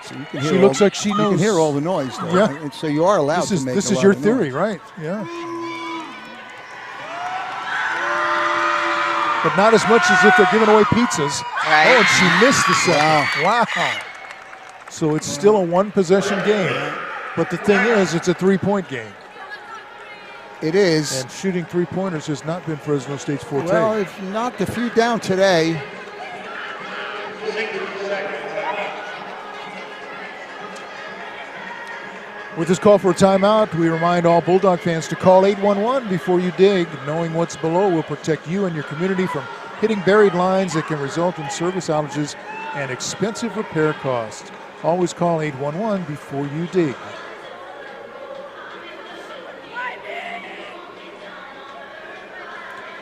Speaker 2: So you can
Speaker 1: She
Speaker 2: hear
Speaker 1: looks like she knows.
Speaker 2: You can hear all the noise, though.
Speaker 1: Yeah.
Speaker 2: And so you are allowed to make
Speaker 1: This
Speaker 2: a
Speaker 1: is
Speaker 2: lot
Speaker 1: your
Speaker 2: of
Speaker 1: theory,
Speaker 2: noise.
Speaker 1: right? Yeah. But not as much as if they're giving away pizzas.
Speaker 3: Right.
Speaker 1: Oh, and she missed the second. Wow. So it's still a one-possession game. But the thing is, it's a three-point game.
Speaker 2: It is.
Speaker 1: And shooting three-pointers has not been Fresno State's forte.
Speaker 2: Well, if not the few down today.
Speaker 1: With this call for a timeout, we remind all Bulldog fans to call 811 before you dig. Knowing what's below will protect you and your community from hitting buried lines that can result in service outages and expensive repair costs. Always call 811 before you dig.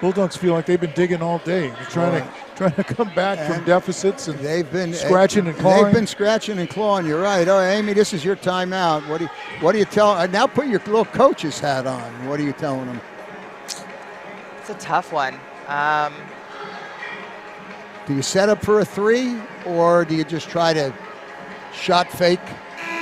Speaker 1: Bulldogs feel like they've been digging all day. They're trying to come back from deficits, and
Speaker 2: they've been
Speaker 1: scratching and clawing.
Speaker 2: They've been scratching and clawing. You're right. Oh, Amy, this is your timeout. What do you tell? Now put your little coach's hat on. What are you telling them?
Speaker 3: It's a tough one.
Speaker 2: Do you set up for a three, or do you just try to shot fake,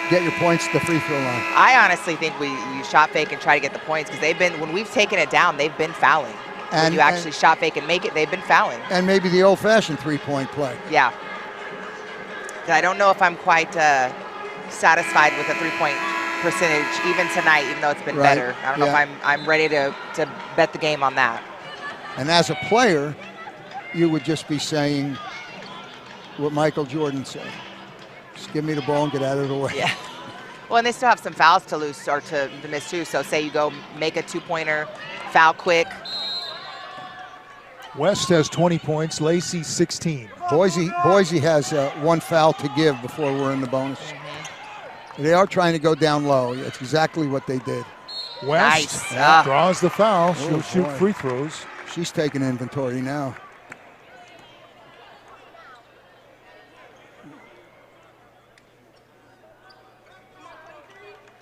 Speaker 2: get your points to the free throw line?
Speaker 3: I honestly think you shot fake and try to get the points, because when we've taken it down, they've been fouling. When you actually shot fake and make it, they've been fouling.
Speaker 2: And maybe the old-fashioned three-point play.
Speaker 3: Yeah. I don't know if I'm quite satisfied with the three-point percentage even tonight, even though it's been better. I don't know if I'm ready to bet the game on that.
Speaker 2: And as a player, you would just be saying what Michael Jordan said. Just give me the ball and get out of the way.
Speaker 3: Yeah. Well, and they still have some fouls to lose or to miss too. So say you go make a two-pointer, foul quick.
Speaker 1: West has 20 points, Lacey 16.
Speaker 2: Boise has one foul to give before we're in the bonus. They are trying to go down low. That's exactly what they did.
Speaker 1: West draws the foul. She'll shoot free throws.
Speaker 2: She's taking inventory now.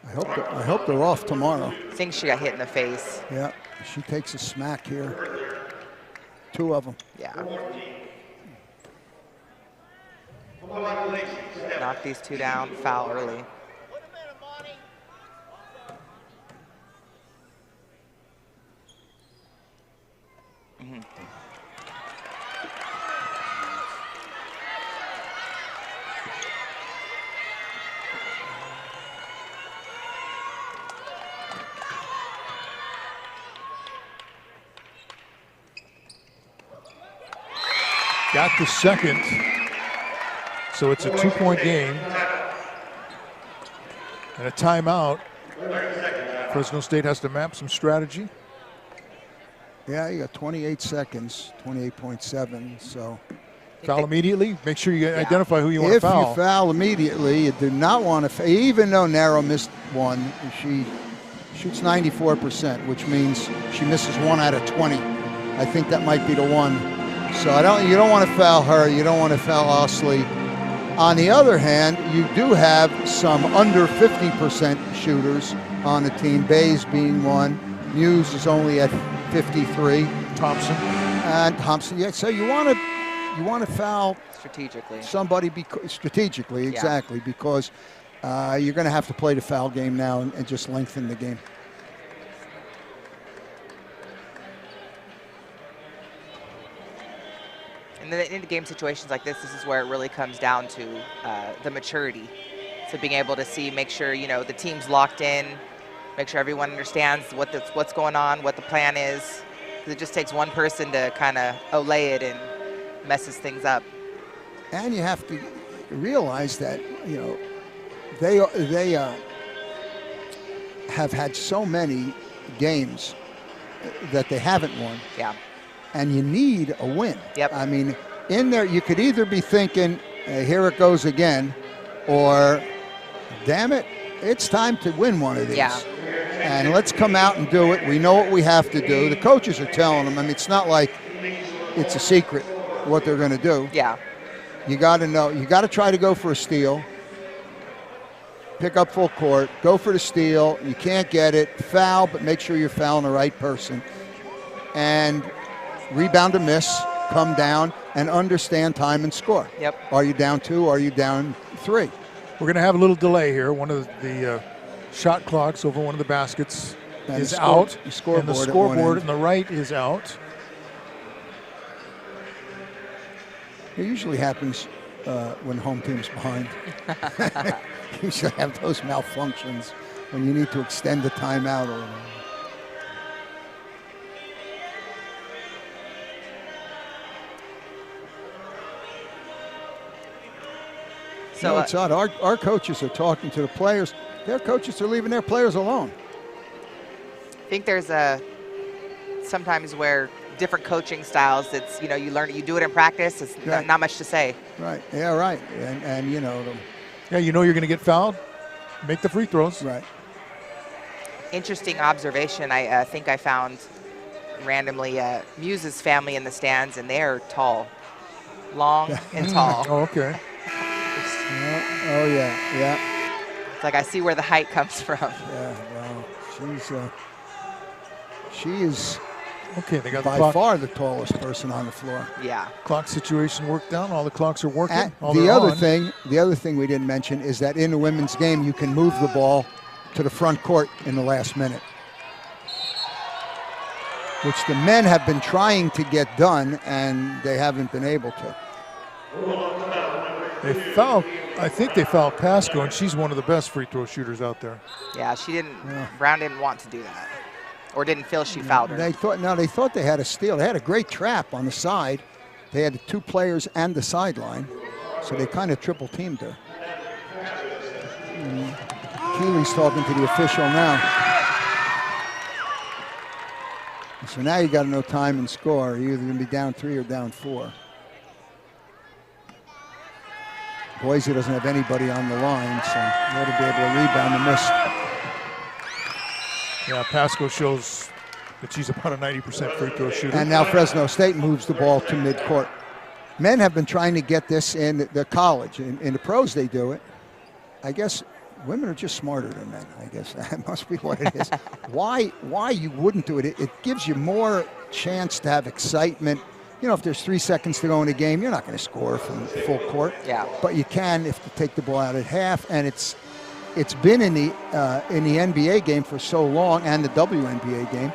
Speaker 2: I hope they're off tomorrow.
Speaker 3: I think she got hit in the face.
Speaker 2: Yeah, she takes a smack here. Two of them.
Speaker 3: Yeah. Knock these two down, foul early.
Speaker 1: Got the second, so it's a two-point game. And a timeout. Fresno State has to map some strategy.
Speaker 2: Yeah, you got 28 seconds, 28.7, so.
Speaker 1: Foul immediately. Make sure you identify who you want to foul.
Speaker 2: If you foul immediately, you do not want to, even though Narrow missed one, she shoots 94%, which means she misses 1 out of 20. I think that might be the one. So you don't want to foul her. You don't want to foul Osley. On the other hand, you do have some under 50% shooters on the team. Bays being one. Muse is only at 53.
Speaker 1: Thompson.
Speaker 2: And Thompson. Yeah. So you want to foul
Speaker 3: strategically.
Speaker 2: Somebody strategically, exactly, because you're going to have to play the foul game now and just lengthen the game.
Speaker 3: And then in the game situations like this is where it really comes down to the maturity. So being able to make sure, the team's locked in, make sure everyone understands what's going on, what the plan is. Because it just takes one person to kind of olay it and messes things up.
Speaker 2: And you have to realize that, they have had so many games that they haven't won.
Speaker 3: Yeah.
Speaker 2: And you need a win.
Speaker 3: Yep.
Speaker 2: I mean, in there, you could either be thinking, here it goes again, or, damn it, it's time to win one of these.
Speaker 3: Yeah.
Speaker 2: And let's come out and do it. We know what we have to do. The coaches are telling them. I mean, it's not like it's a secret what they're going to do.
Speaker 3: Yeah.
Speaker 2: You got to know. You got to try to go for a steal. Pick up full court. Go for the steal. You can't get it. Foul, but make sure you're fouling the right person. And rebound or miss, come down, and understand time and score.
Speaker 3: Yep.
Speaker 2: Are you down 2? Are you down 3?
Speaker 1: We're going to have a little delay here. One of the shot clocks over one of the baskets
Speaker 2: And
Speaker 1: is
Speaker 2: the
Speaker 1: out,
Speaker 2: scoreboard
Speaker 1: and the
Speaker 2: at one
Speaker 1: scoreboard
Speaker 2: end.
Speaker 1: on the right is out.
Speaker 2: It usually happens when home team's behind. You usually have those malfunctions when you need to extend the timeout or whatever.
Speaker 3: So
Speaker 2: It's odd. Our coaches are talking to the players. Their coaches are leaving their players alone.
Speaker 3: I think there's sometimes where different coaching styles, it's, you learn, you do it in practice, it's
Speaker 2: Right.
Speaker 3: not much to say.
Speaker 2: Right. Yeah, right. And
Speaker 1: Yeah, you're going to get fouled. Make the free throws.
Speaker 2: right.
Speaker 3: Interesting observation. I think I found randomly Muse's family in the stands, and they're tall, long and tall.
Speaker 1: Oh, okay.
Speaker 2: Oh, yeah.
Speaker 3: It's like I see where the height comes from.
Speaker 2: Yeah, well, she is
Speaker 1: Okay, they got the
Speaker 2: by
Speaker 1: clock,
Speaker 2: far the tallest person on the floor.
Speaker 3: Yeah.
Speaker 1: clock situation worked out. All the clocks are working.
Speaker 2: And
Speaker 1: All
Speaker 2: the
Speaker 1: they're
Speaker 2: other
Speaker 1: on.
Speaker 2: thing we didn't mention is that in the women's game, you can move the ball to the front court in the last minute, which the men have been trying to get done, and they haven't been able to.
Speaker 1: I think they fouled Pasco, and she's one of the best free throw shooters out there.
Speaker 3: Yeah, Brown didn't want to do that, or didn't feel she fouled her.
Speaker 2: They thought they had a steal. They had a great trap on the side. They had the 2 players and the sideline, so they kind of triple teamed her. Keeley's talking to the official now. So now you got to know time and score. You're either going to be down 3 or down 4. Boise doesn't have anybody on the line, so they ought to be able to rebound the miss.
Speaker 1: Yeah, Pasco shows that she's about a 90% free throw shooter.
Speaker 2: And now Fresno State moves the ball to midcourt. Men have been trying to get this in the college. In the pros, they do it. I guess women are just smarter than men. I guess that must be what it is. Why you wouldn't do it? It gives you more chance to have excitement. If there's 3 seconds to go in a game, you're not going to score from full court.
Speaker 3: Yeah.
Speaker 2: But you can if you take the ball out at half, and it's been in the NBA game for so long, and the WNBA game.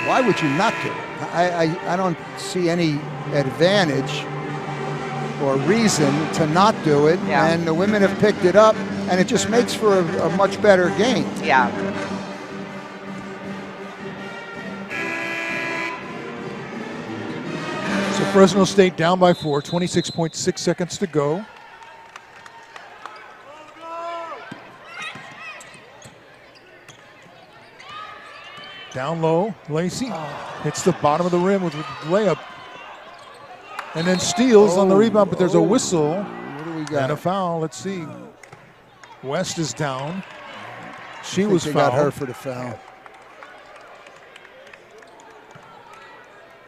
Speaker 2: Why would you not do it? I don't see any advantage or reason to not do it.
Speaker 3: Yeah.
Speaker 2: And the women have picked it up, and it just makes for a much better game.
Speaker 3: Yeah.
Speaker 1: So Fresno State down by 4, 26.6 seconds to go. Down low, Lacey hits the bottom of the rim with a layup. And then steals on the rebound, but there's a whistle
Speaker 2: What do we got?
Speaker 1: and a foul. Let's see. West is down. She
Speaker 2: I think
Speaker 1: was
Speaker 2: they
Speaker 1: fouled.
Speaker 2: got her for the foul.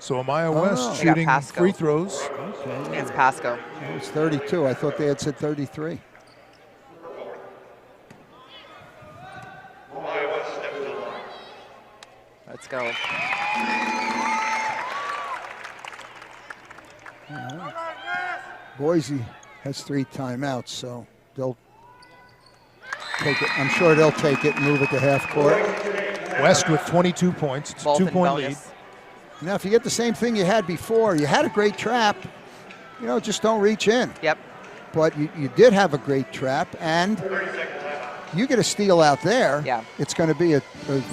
Speaker 1: So Amaya
Speaker 2: no.
Speaker 1: West
Speaker 3: They got
Speaker 1: shooting
Speaker 3: Pasco.
Speaker 1: free throws.
Speaker 2: Okay.
Speaker 3: It's Pasco.
Speaker 2: It's 32. I thought they had said 33.
Speaker 3: Let's go.
Speaker 2: Boise has 3 timeouts, so they'll take it. I'm sure they'll take it and move it to half court.
Speaker 1: West with 22 points. It's a
Speaker 3: Both in
Speaker 1: 2-point lead.
Speaker 3: bonus.
Speaker 2: Now, if you get the same thing you had before, you had a great trap, just don't reach in.
Speaker 3: Yep.
Speaker 2: But you did have a great trap, and you get a steal out there.
Speaker 3: Yeah.
Speaker 2: It's going to be a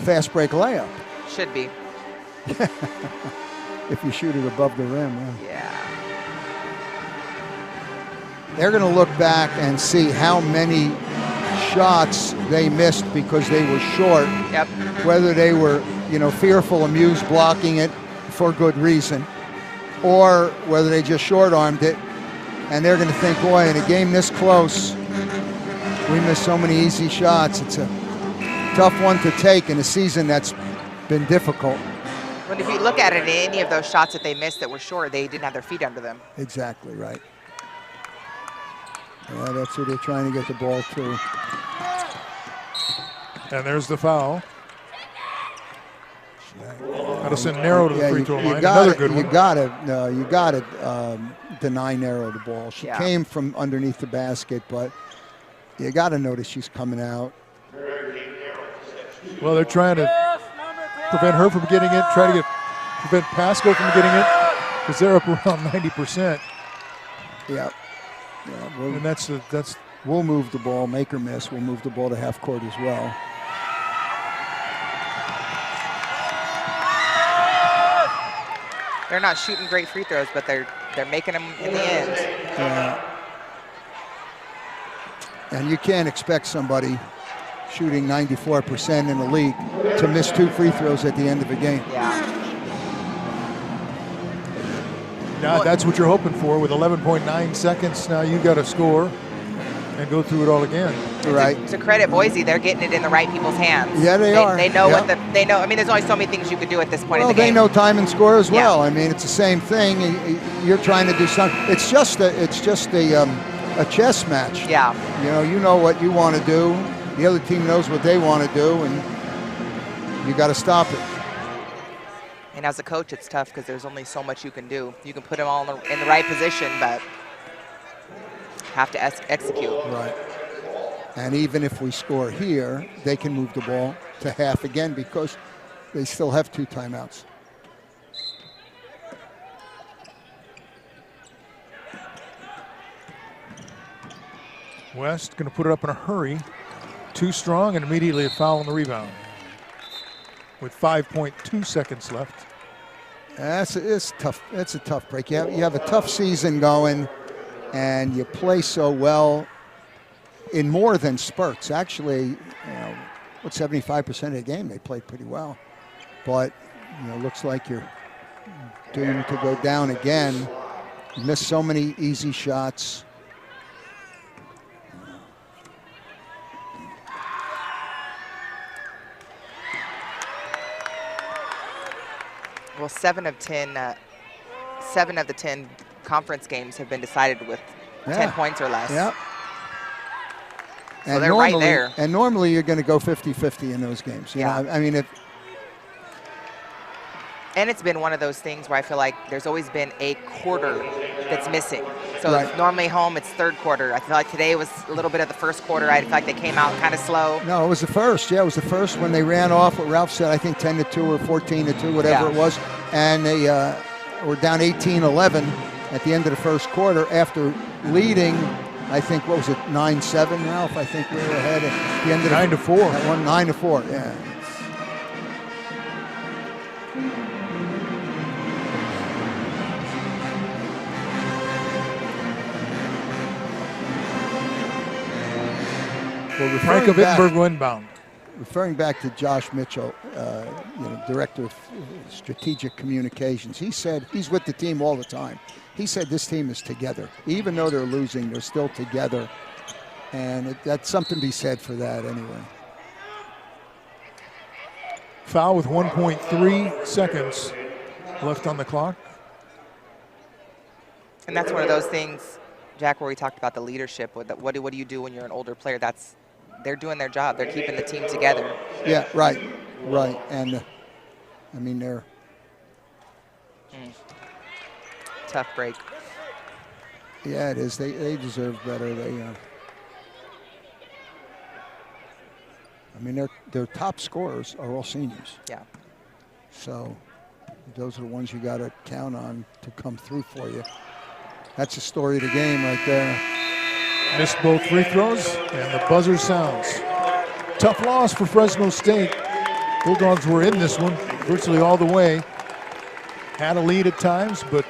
Speaker 2: fast break layup
Speaker 3: Should be.
Speaker 2: if you shoot it above the rim. Yeah.
Speaker 3: Yeah.
Speaker 2: They're going to look back and see how many shots they missed because they were short.
Speaker 3: Yep.
Speaker 2: Whether they were, fearful, amused, blocking it for good reason, or whether they just short-armed it, and they're going to think, boy, in a game this close, we missed so many easy shots. It's a tough one to take in a season that's been difficult.
Speaker 3: But if you look at it, any of those shots that they missed that were short, they didn't have their feet under them.
Speaker 2: Exactly right. Yeah, that's who they're trying to get the ball to.
Speaker 1: And there's the foul. That'll send Narrow to the free throw line. Another good one.
Speaker 2: You got to deny Narrow the ball. She came from underneath the basket, but you got to notice she's coming out.
Speaker 1: Well, they're trying to prevent her from getting it, try to prevent Pasco from getting it, because they're up around 90%.
Speaker 2: Yeah.
Speaker 1: And that's
Speaker 2: we'll move the ball, make her miss. We'll move the ball to half court as well.
Speaker 3: They're not shooting great free throws, but they're making them in the end.
Speaker 2: Yeah. And you can't expect somebody shooting 94% in the league to miss 2 free throws at the end of a game.
Speaker 3: Yeah.
Speaker 1: Now that's what you're hoping for. With 11.9 seconds, now you got to score and go through it all again.
Speaker 2: Right.
Speaker 3: To credit Boise, they're getting it in the right people's hands.
Speaker 2: Yeah, they are.
Speaker 3: They know what they know. I mean, there's only so many things you could do at this point in the game.
Speaker 2: Well, they know time and score as well. I mean, it's the same thing. You're trying to do something. It's just a chess match.
Speaker 3: Yeah.
Speaker 2: You know what you want to do. The other team knows what they want to do, and you got to stop it.
Speaker 3: And as a coach, it's tough because there's only so much you can do. You can put them all in the right position, but have to execute.
Speaker 2: Right. And even if we score here, they can move the ball to half again because they still have 2 timeouts.
Speaker 1: West going to put it up in a hurry. Too strong, and immediately a foul on the rebound. With 5.2 seconds left.
Speaker 2: It's tough. It's a tough break. You have a tough season going, and you play so well in more than spurts. Actually, 75% of the game they played pretty well, but looks like you're doomed to go down again. You missed so many easy shots.
Speaker 3: Well, 7 of the 10 conference games have been decided with 10 points or less.
Speaker 2: Yeah.
Speaker 3: So they're right there.
Speaker 2: And normally you're going to go 50-50 in those games. You know? I mean,
Speaker 3: and it's been one of those things where I feel like there's always been a quarter that's missing. So normally home, it's third quarter. I feel like today was a little bit of the first quarter. I feel like they came out kind of slow.
Speaker 2: No, it was the first. Yeah, it was the first when they ran off what Ralph said, I think 10-2 or 14-2, whatever it was. And they were down 18-11 at the end of the first quarter after leading, I think, what was it, 9-7, Ralph? I think we were ahead at the end of
Speaker 1: 9-4.
Speaker 2: That one, 9-4, yeah. Well,
Speaker 1: Frank of Wittenberg inbound.
Speaker 2: Referring back to Josh Mitchell, Director of Strategic Communications, he said he's with the team all the time. He said this team is together. Even though they're losing, they're still together. And that's something to be said for that anyway.
Speaker 1: Foul with 1.3 seconds left on the clock.
Speaker 3: And that's one of those things, Jack, where we talked about the leadership. What do you do when you're an older player? They're doing their job. They're keeping the team together.
Speaker 2: Yeah, right. And, I mean, they're...
Speaker 3: Tough break.
Speaker 2: Yeah, it is. They deserve better. I mean, their top scorers are all seniors.
Speaker 3: Yeah.
Speaker 2: So those are the ones you got to count on to come through for you. That's the story of the game right there.
Speaker 1: Missed both free throws, and the buzzer sounds. Tough loss for Fresno State. Bulldogs were in this one virtually all the way. Had a lead at times, but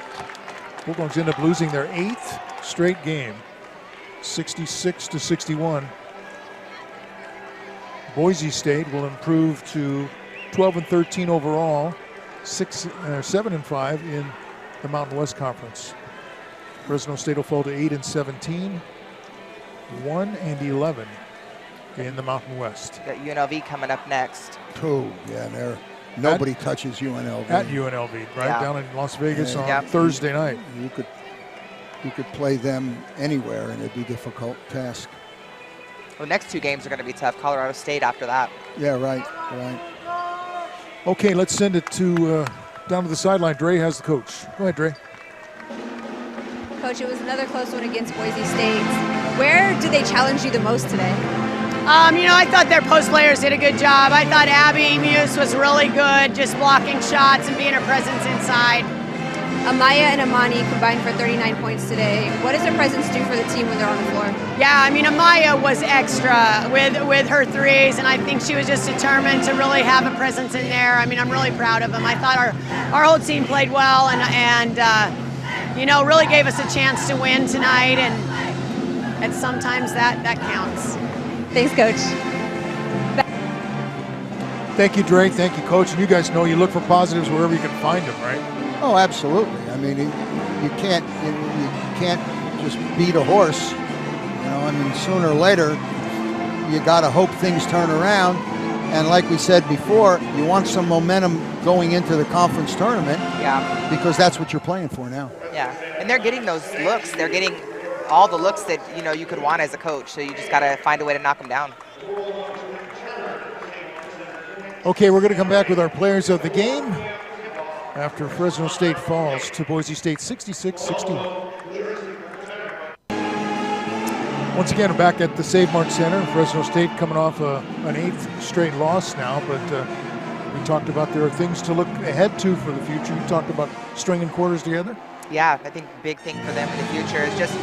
Speaker 1: Bulldogs end up losing their 8th straight game, 66-61. Boise State will improve to 12-13 overall, 7-5 in the Mountain West Conference. Fresno State will fall to 8-17, 1-11 in the Mountain West.
Speaker 3: Got UNLV coming up next.
Speaker 2: Oh, yeah, nobody touches UNLV.
Speaker 1: At UNLV, right?
Speaker 3: Yeah.
Speaker 1: Down in Las Vegas on
Speaker 3: Yep.
Speaker 1: Thursday night.
Speaker 2: You could play them anywhere, and it'd be a difficult task.
Speaker 3: The next 2 games are going to be tough. Colorado State after that.
Speaker 2: Yeah, right.
Speaker 1: Okay, let's send it to down to the sideline. Dre has the coach. Go ahead, Dre.
Speaker 4: Coach, it was another close one against Boise State. Where did they challenge you the most today?
Speaker 7: I thought their post players did a good job. I thought Abby Muse was really good, just blocking shots and being her presence inside.
Speaker 4: Amaya and Amani combined for 39 points today. What does their presence do for the team when they're on the floor?
Speaker 7: Yeah, Amaya was extra with her threes, and I think she was just determined to really have a presence in there. I'm really proud of them. I thought our whole team played well and really gave us a chance to win tonight, and sometimes that counts.
Speaker 4: Thanks, Coach.
Speaker 2: Thank you, Dre. Thank you, Coach. And you guys know you look for positives wherever you can find them, right?
Speaker 8: Oh, absolutely. You can't just beat a horse. Sooner or later, you got to hope things turn around. And like we said before, you want some momentum going into the conference tournament.
Speaker 3: Yeah.
Speaker 8: Because that's what you're playing for now.
Speaker 3: Yeah, and they're getting those looks. They're getting all the looks that you could want as a coach. So you just got to find a way to knock them down.
Speaker 1: Okay, we're going to come back with our players of the game after Fresno State falls to Boise State 66-61. Once again, I'm back at the Save Mart Center. Fresno State coming off an 8th straight loss now, but we talked about there are things to look ahead to for the future. You talked about stringing quarters together.
Speaker 3: Yeah, I think big thing for them in the future is just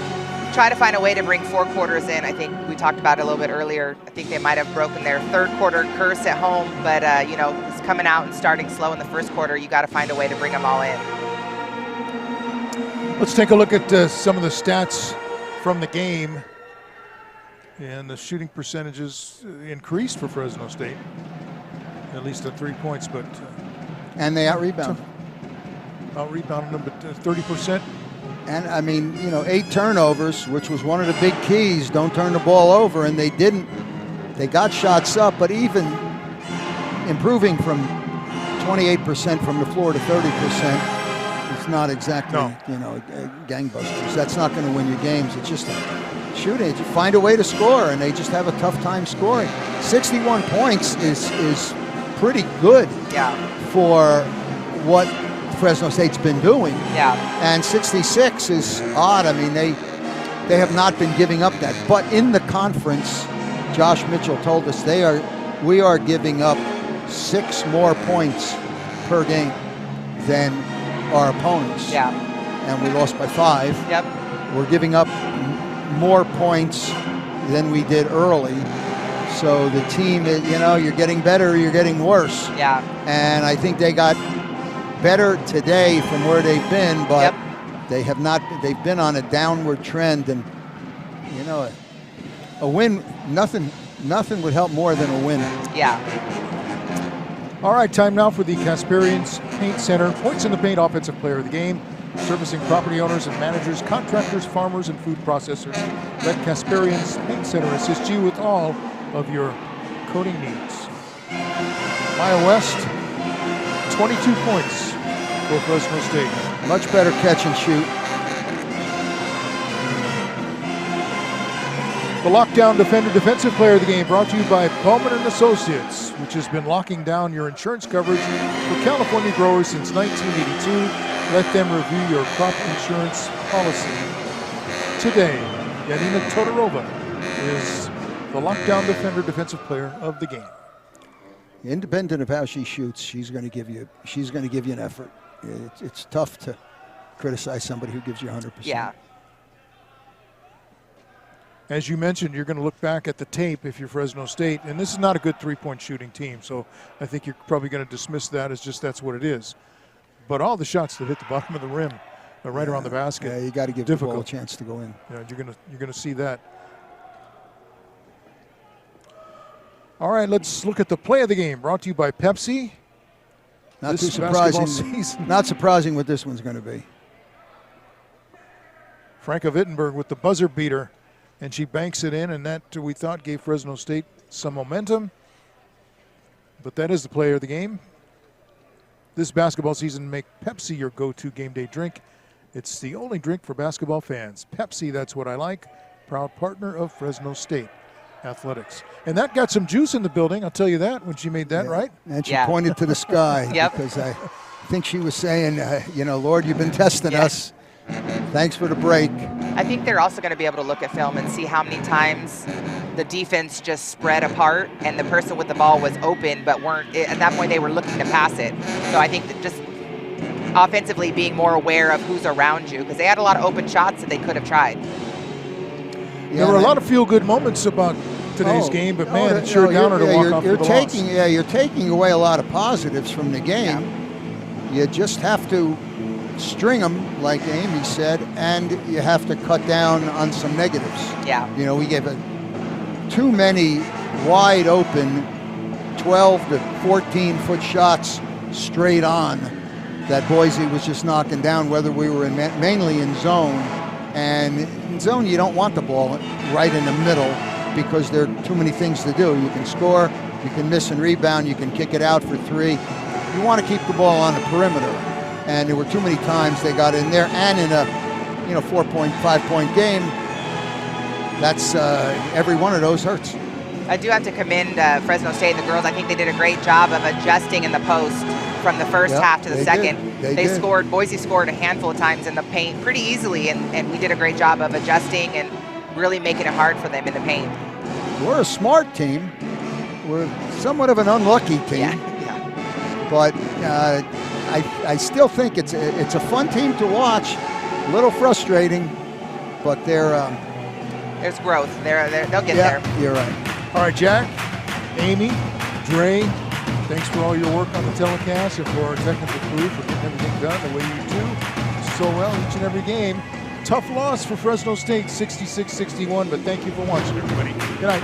Speaker 3: try to find a way to bring 4 quarters in. I think we talked about it a little bit earlier. I think they might have broken their 3rd quarter curse at home, but it's coming out and starting slow in the 1st quarter. You got to find a way to bring them all in.
Speaker 1: Let's take a look at some of the stats from the game. And the shooting percentages increased for Fresno State, at least at 3 points, but
Speaker 8: And they out-rebounded.
Speaker 1: Out-rebounded them, but 30%.
Speaker 8: And 8 turnovers, which was one of the big keys. Don't turn the ball over, and they didn't. They got shots up, but even improving from 28% from the floor to 30%, it's not exactly gangbusters. That's not going to win you games. It's just shooting. You find a way to score, and they just have a tough time scoring. 61 points is pretty good for what Fresno State's been doing.
Speaker 3: Yeah.
Speaker 8: And 66 is odd. They have not been giving up that. But in the conference, Josh Mitchell told us we are giving up 6 more points per game than our opponents.
Speaker 3: Yeah.
Speaker 8: And we lost by 5.
Speaker 3: Yep.
Speaker 8: We're giving up more points than we did early. So the team, you're getting better, you're getting worse.
Speaker 3: Yeah.
Speaker 8: And I think they got better today from where they've been, but they have not. They've been on a downward trend, and a win. Nothing would help more than a win.
Speaker 3: Yeah.
Speaker 1: All right, time now for the Kasperian's Paint Center Points in the Paint Offensive Player of the Game, servicing property owners and managers, contractors, farmers, and food processors. Let Kasperian's Paint Center assist you with all of your coating needs. Maya West, 22 points for Fresno State.
Speaker 8: Much better catch and shoot.
Speaker 1: The Lockdown Defender Defensive Player of the Game brought to you by Bowman & Associates, which has been locking down your insurance coverage for California growers since 1982. Let them review your crop insurance policy today. Yanina Todorova is the Lockdown Defender Defensive Player of the Game.
Speaker 8: Independent of how she shoots, she's going to give you an effort. It's tough to criticize somebody who gives you 100%.
Speaker 3: Yeah.
Speaker 1: As you mentioned, you're going to look back at the tape if you're Fresno State, and this is not a good three-point shooting team, so I think you're probably going to dismiss that as just that's what it is. But all the shots that hit the bottom of the rim, right around the basket,
Speaker 8: yeah, you got to give the ball a chance to go in.
Speaker 1: Yeah, you're going to see that. All right, let's look at the play of the game, brought to you by Pepsi
Speaker 2: Not
Speaker 1: this
Speaker 2: too
Speaker 1: basketball
Speaker 2: surprising.
Speaker 1: season.
Speaker 2: Not surprising what this one's going to be.
Speaker 1: Franca Wittenberg with the buzzer beater, and she banks it in, and that we thought gave Fresno State some momentum. But that is the player of the game. This basketball season, make Pepsi your go-to game day drink. It's the only drink for basketball fans. Pepsi, that's what I like. Proud partner of Fresno State Athletics. And that got some juice in the building, I'll tell you that, when she made that, right?
Speaker 2: And she
Speaker 3: Yeah.
Speaker 2: pointed to the sky
Speaker 3: Yep.
Speaker 2: because I think she was saying, Lord, you've been testing
Speaker 3: Yeah.
Speaker 2: us. Thanks for the break.
Speaker 3: I think they're also going to be able to look at film and see how many times the defense just spread apart and the person with the ball was open but weren't. At that point, they were looking to pass it. So I think that just offensively being more aware of who's around you, because they had a lot of open shots that they could have tried.
Speaker 1: There were a lot of feel-good moments about today's game, but man, it's sure downer to walk off with a loss.
Speaker 2: You're taking away a lot of positives from the game. You just have to string them, like Amy said, and you have to cut down on some negatives.
Speaker 3: Yeah.
Speaker 2: We gave too many wide open 12 to 14-foot shots straight on that Boise was just knocking down, whether we were mainly in zone. And in zone, you don't want the ball right in the middle because there are too many things to do. You can score, you can miss and rebound, you can kick it out for three. You want to keep the ball on the perimeter. And there were too many times they got in there, and in a 4-point, 5-point game, that's every one of those hurts.
Speaker 3: I do have to commend Fresno State and the girls. I think they did a great job of adjusting in the post from the first half to the second. Boise scored a handful of times in the paint pretty easily, and we did a great job of adjusting and really making it hard for them in the paint.
Speaker 2: We're a smart team. We're somewhat of an unlucky team.
Speaker 3: Yeah.
Speaker 2: But I still think it's a fun team to watch. A little frustrating, but
Speaker 3: there's growth. They'll get there.
Speaker 2: You're right.
Speaker 1: All right, Jack, Amy, Dre, thanks for all your work on the telecast and for our technical crew for getting everything done the way you do so well each and every game. Tough loss for Fresno State, 66-61, but thank you for watching, everybody. Good night.